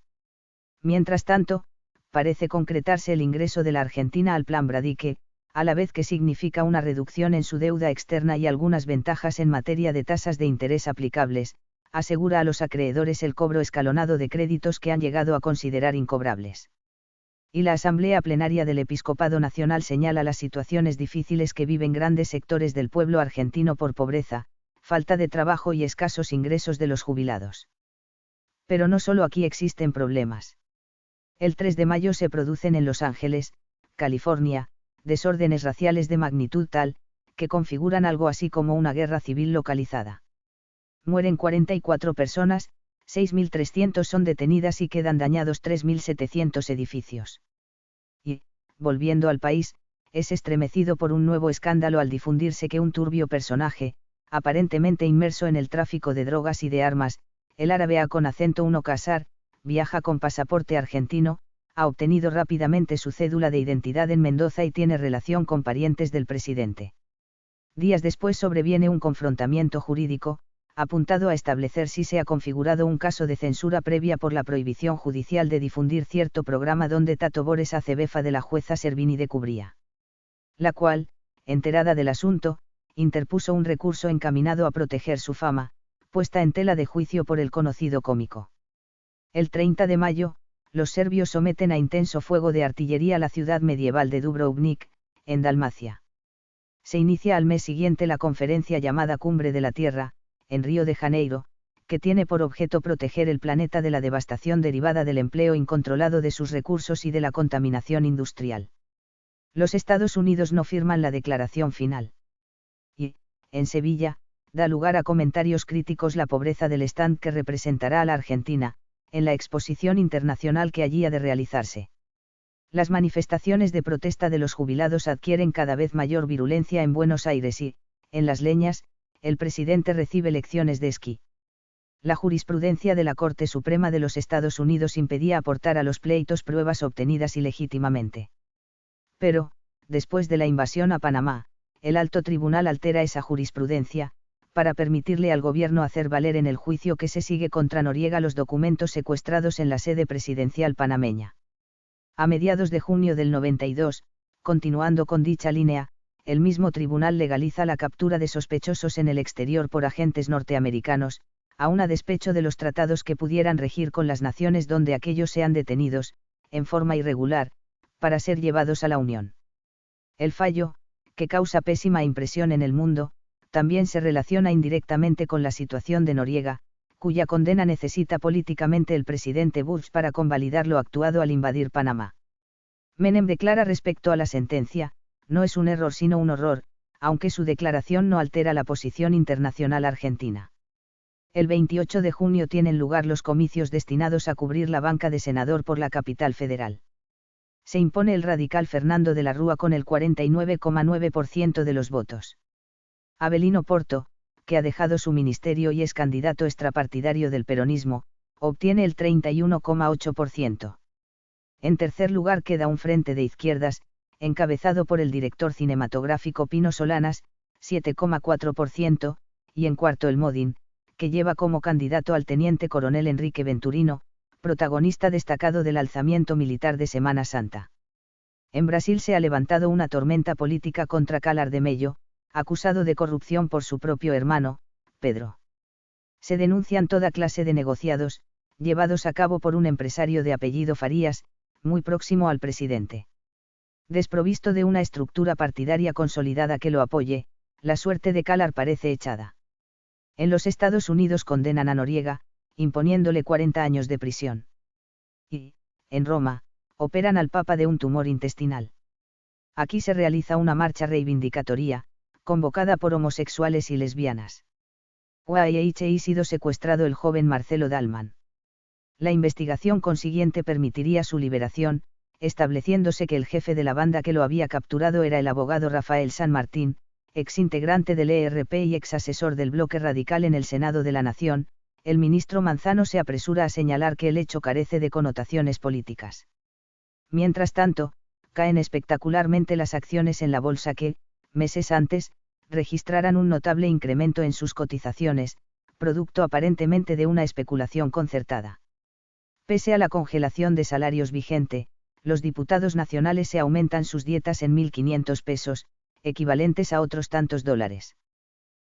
Mientras tanto, parece concretarse el ingreso de la Argentina al Plan Brady, a la vez que significa una reducción en su deuda externa y algunas ventajas en materia de tasas de interés aplicables, asegura a los acreedores el cobro escalonado de créditos que han llegado a considerar incobrables. Y la Asamblea Plenaria del Episcopado Nacional señala las situaciones difíciles que viven grandes sectores del pueblo argentino por pobreza, falta de trabajo y escasos ingresos de los jubilados. Pero no solo aquí existen problemas. El 3 de mayo se producen en Los Ángeles, California, desórdenes raciales de magnitud tal, que configuran algo así como una guerra civil localizada. Mueren 44 personas, 6.300 son detenidas y quedan dañados 3.700 edificios. Y, volviendo al país, es estremecido por un nuevo escándalo al difundirse que un turbio personaje, aparentemente inmerso en el tráfico de drogas y de armas, el árabe A con acento 1 Casar, viaja con pasaporte argentino, ha obtenido rápidamente su cédula de identidad en Mendoza y tiene relación con parientes del presidente. Días después sobreviene un confrontamiento jurídico, apuntado a establecer si se ha configurado un caso de censura previa por la prohibición judicial de difundir cierto programa donde Tato Bores hace befa de la jueza Servini de Cubría. La cual, enterada del asunto, interpuso un recurso encaminado a proteger su fama, puesta en tela de juicio por el conocido cómico. El 30 de mayo, los serbios someten a intenso fuego de artillería la ciudad medieval de Dubrovnik, en Dalmacia. Se inicia al mes siguiente la conferencia llamada Cumbre de la Tierra, en Río de Janeiro, que tiene por objeto proteger el planeta de la devastación derivada del empleo incontrolado de sus recursos y de la contaminación industrial. Los Estados Unidos no firman la declaración final. Y, en Sevilla, da lugar a comentarios críticos la pobreza del stand que representará a la Argentina, en la exposición internacional que allí ha de realizarse. Las manifestaciones de protesta de los jubilados adquieren cada vez mayor virulencia en Buenos Aires y, en Las Leñas, el presidente recibe lecciones de esquí. La jurisprudencia de la Corte Suprema de los Estados Unidos impedía aportar a los pleitos pruebas obtenidas ilegítimamente. Pero, después de la invasión a Panamá, el alto tribunal altera esa jurisprudencia, para permitirle al gobierno hacer valer en el juicio que se sigue contra Noriega los documentos secuestrados en la sede presidencial panameña. A mediados de junio del 92, continuando con dicha línea, el mismo tribunal legaliza la captura de sospechosos en el exterior por agentes norteamericanos, aun a despecho de los tratados que pudieran regir con las naciones donde aquellos sean detenidos, en forma irregular, para ser llevados a la Unión. El fallo, que causa pésima impresión en el mundo, también se relaciona indirectamente con la situación de Noriega, cuya condena necesita políticamente el presidente Bush para convalidar lo actuado al invadir Panamá. Menem declara respecto a la sentencia, no es un error sino un horror, aunque su declaración no altera la posición internacional argentina. El 28 de junio tienen lugar los comicios destinados a cubrir la banca de senador por la capital federal. Se impone el radical Fernando de la Rúa con el 49,9% de los votos. Avelino Porto, que ha dejado su ministerio y es candidato extrapartidario del peronismo, obtiene el 31,8%. En tercer lugar queda un frente de izquierdas, encabezado por el director cinematográfico Pino Solanas, 7,4%, y en cuarto el Modin, que lleva como candidato al teniente coronel Enrique Venturino, protagonista destacado del alzamiento militar de Semana Santa. En Brasil se ha levantado una tormenta política contra Calar de Mello, acusado de corrupción por su propio hermano, Pedro. Se denuncian toda clase de negociados, llevados a cabo por un empresario de apellido Farías, muy próximo al presidente. Desprovisto de una estructura partidaria consolidada que lo apoye, la suerte de Calar parece echada. En los Estados Unidos condenan a Noriega, imponiéndole 40 años de prisión. Y, en Roma, operan al Papa de un tumor intestinal. Aquí se realiza una marcha reivindicatoria, convocada por homosexuales y lesbianas. Ha sido secuestrado el joven Marcelo Dalman. La investigación consiguiente permitiría su liberación, estableciéndose que el jefe de la banda que lo había capturado era el abogado Rafael San Martín, ex integrante del ERP y ex asesor del bloque radical en el Senado de la Nación. El ministro Manzano se apresura a señalar que el hecho carece de connotaciones políticas. Mientras tanto, caen espectacularmente las acciones en la bolsa que, meses antes, registraran un notable incremento en sus cotizaciones, producto aparentemente de una especulación concertada. Pese a la congelación de salarios vigente, los diputados nacionales se aumentan sus dietas en 1.500 pesos, equivalentes a otros tantos dólares.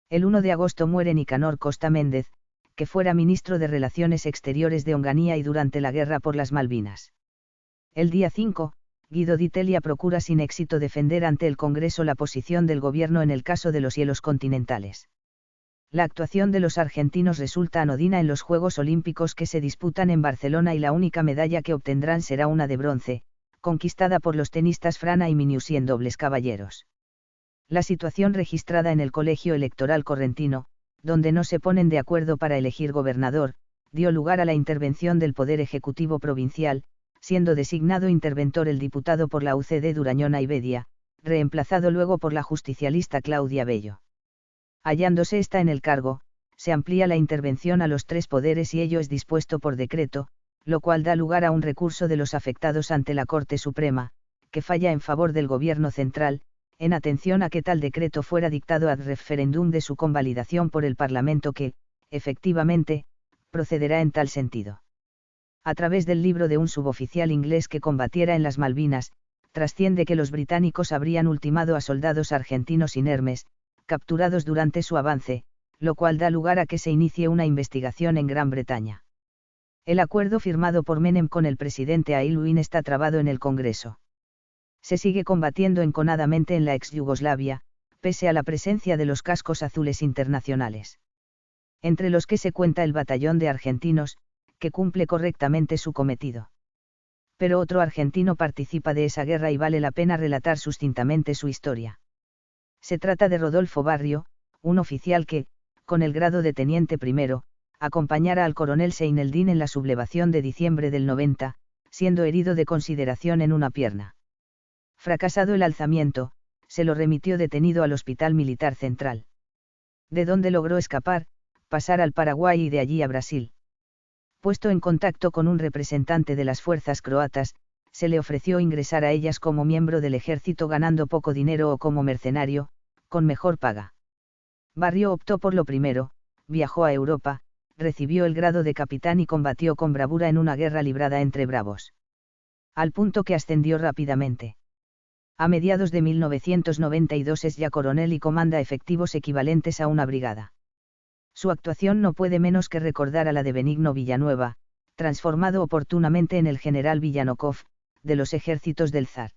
El 1 de agosto muere Nicanor Costa Méndez, que fuera ministro de Relaciones Exteriores de Onganía y durante la Guerra por las Malvinas. El día 5, Guido Di Tellia procura sin éxito defender ante el Congreso la posición del gobierno en el caso de los hielos continentales. La actuación de los argentinos resulta anodina en los Juegos Olímpicos que se disputan en Barcelona y la única medalla que obtendrán será una de bronce, conquistada por los tenistas Frana y Miniusi en dobles caballeros. La situación registrada en el Colegio Electoral Correntino, donde no se ponen de acuerdo para elegir gobernador, dio lugar a la intervención del Poder Ejecutivo Provincial, siendo designado interventor el diputado por la UCD Durañona y Bedia, reemplazado luego por la justicialista Claudia Bello. Hallándose ésta en el cargo, se amplía la intervención a los tres poderes y ello es dispuesto por decreto, lo cual da lugar a un recurso de los afectados ante la Corte Suprema, que falla en favor del Gobierno central, en atención a que tal decreto fuera dictado ad referendum de su convalidación por el Parlamento que, efectivamente, procederá en tal sentido. A través del libro de un suboficial inglés que combatiera en las Malvinas, trasciende que los británicos habrían ultimado a soldados argentinos inermes, capturados durante su avance, lo cual da lugar a que se inicie una investigación en Gran Bretaña. El acuerdo firmado por Menem con el presidente Aylwin está trabado en el Congreso. Se sigue combatiendo enconadamente en la ex Yugoslavia, pese a la presencia de los cascos azules internacionales. Entre los que se cuenta el batallón de argentinos, que cumple correctamente su cometido. Pero otro argentino participa de esa guerra y vale la pena relatar sustintamente su historia. Se trata de Rodolfo Barrio, un oficial que, con el grado de teniente primero, acompañara al coronel Seineldin en la sublevación de diciembre del 90, siendo herido de consideración en una pierna. Fracasado el alzamiento, se lo remitió detenido al Hospital Militar Central. De donde logró escapar, pasar al Paraguay y de allí a Brasil. Puesto en contacto con un representante de las fuerzas croatas, se le ofreció ingresar a ellas como miembro del ejército ganando poco dinero o como mercenario, con mejor paga. Barrio optó por lo primero, viajó a Europa, recibió el grado de capitán y combatió con bravura en una guerra librada entre bravos. Al punto que ascendió rápidamente. A mediados de 1992 es ya coronel y comanda efectivos equivalentes a una brigada. Su actuación no puede menos que recordar a la de Benigno Villanueva, transformado oportunamente en el general Villanokov, de los ejércitos del zar.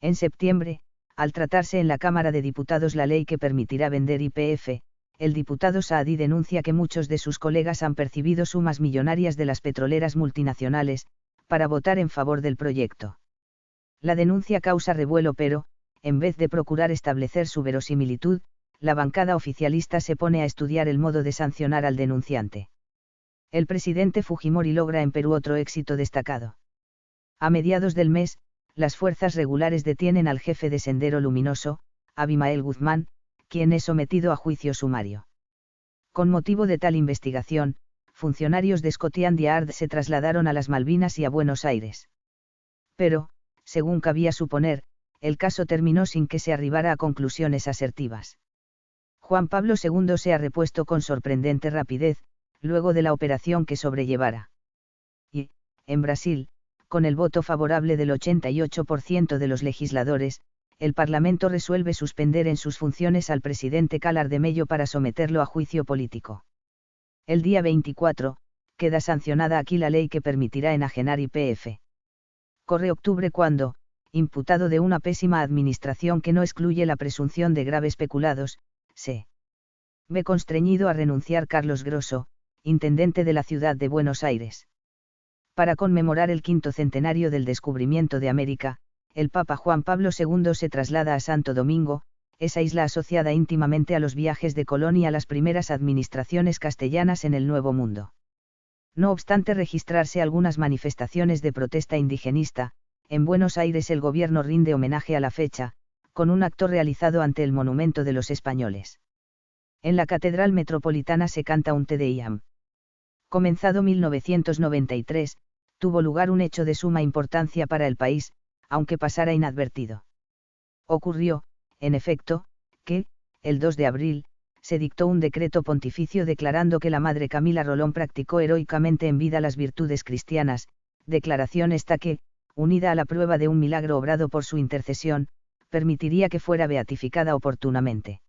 En septiembre, al tratarse en la Cámara de Diputados la ley que permitirá vender YPF, el diputado Saadí denuncia que muchos de sus colegas han percibido sumas millonarias de las petroleras multinacionales, para votar en favor del proyecto. La denuncia causa revuelo pero, en vez de procurar establecer su verosimilitud, la bancada oficialista se pone a estudiar el modo de sancionar al denunciante. El presidente Fujimori logra en Perú otro éxito destacado. A mediados del mes, las fuerzas regulares detienen al jefe de Sendero Luminoso, Abimael Guzmán, quien es sometido a juicio sumario. Con motivo de tal investigación, funcionarios de Scotland Yard se trasladaron a las Malvinas y a Buenos Aires. Pero, según cabía suponer, el caso terminó sin que se arribara a conclusiones asertivas. Juan Pablo II se ha repuesto con sorprendente rapidez, luego de la operación que sobrellevara. Y, en Brasil, con el voto favorable del 88% de los legisladores, el Parlamento resuelve suspender en sus funciones al presidente Calar de Mello para someterlo a juicio político. El día 24, queda sancionada aquí la ley que permitirá enajenar YPF. Corre octubre cuando, imputado de una pésima administración que no excluye la presunción de graves peculados, se ve constreñido a renunciar Carlos Grosso, intendente de la ciudad de Buenos Aires. Para conmemorar el 5º centenario del descubrimiento de América, el Papa Juan Pablo II se traslada a Santo Domingo, esa isla asociada íntimamente a los viajes de Colón y a las primeras administraciones castellanas en el Nuevo Mundo. No obstante registrarse algunas manifestaciones de protesta indigenista, en Buenos Aires el gobierno rinde homenaje a la fecha, con un acto realizado ante el Monumento de los Españoles. En la Catedral Metropolitana se canta un Te Deum. Comenzado 1993, tuvo lugar un hecho de suma importancia para el país, aunque pasara inadvertido. Ocurrió, en efecto, que, el 2 de abril, se dictó un decreto pontificio declarando que la Madre Camila Rolón practicó heroicamente en vida las virtudes cristianas, declaración esta que, unida a la prueba de un milagro obrado por su intercesión, permitiría que fuera beatificada oportunamente.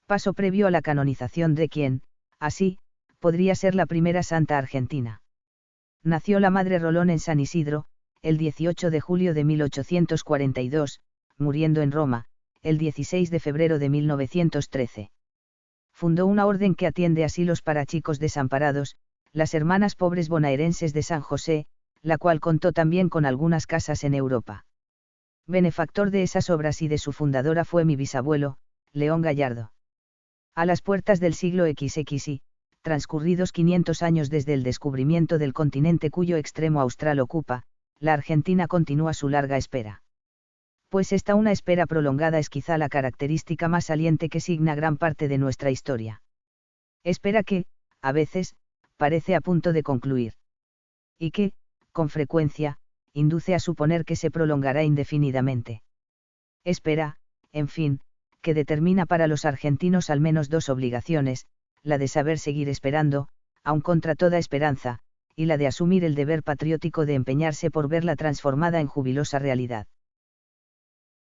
Paso previo a la canonización de quien, así, podría ser la primera santa argentina. Nació la Madre Rolón en San Isidro, el 18 de julio de 1842, muriendo en Roma, el 16 de febrero de 1913. Fundó una orden que atiende asilos para chicos desamparados, las Hermanas Pobres Bonaerenses de San José, la cual contó también con algunas casas en Europa. Benefactor de esas obras y de su fundadora fue mi bisabuelo, León Gallardo. A las puertas del siglo XXI, transcurridos 500 años desde el descubrimiento del continente cuyo extremo austral ocupa, la Argentina continúa su larga espera. Pues esta una espera prolongada es quizá la característica más saliente que signa gran parte de nuestra historia. Espera que, a veces, parece a punto de concluir. Y que, con frecuencia, induce a suponer que se prolongará indefinidamente. Espera, en fin, que determina para los argentinos al menos dos obligaciones, la de saber seguir esperando, aun contra toda esperanza, y la de asumir el deber patriótico de empeñarse por verla transformada en jubilosa realidad.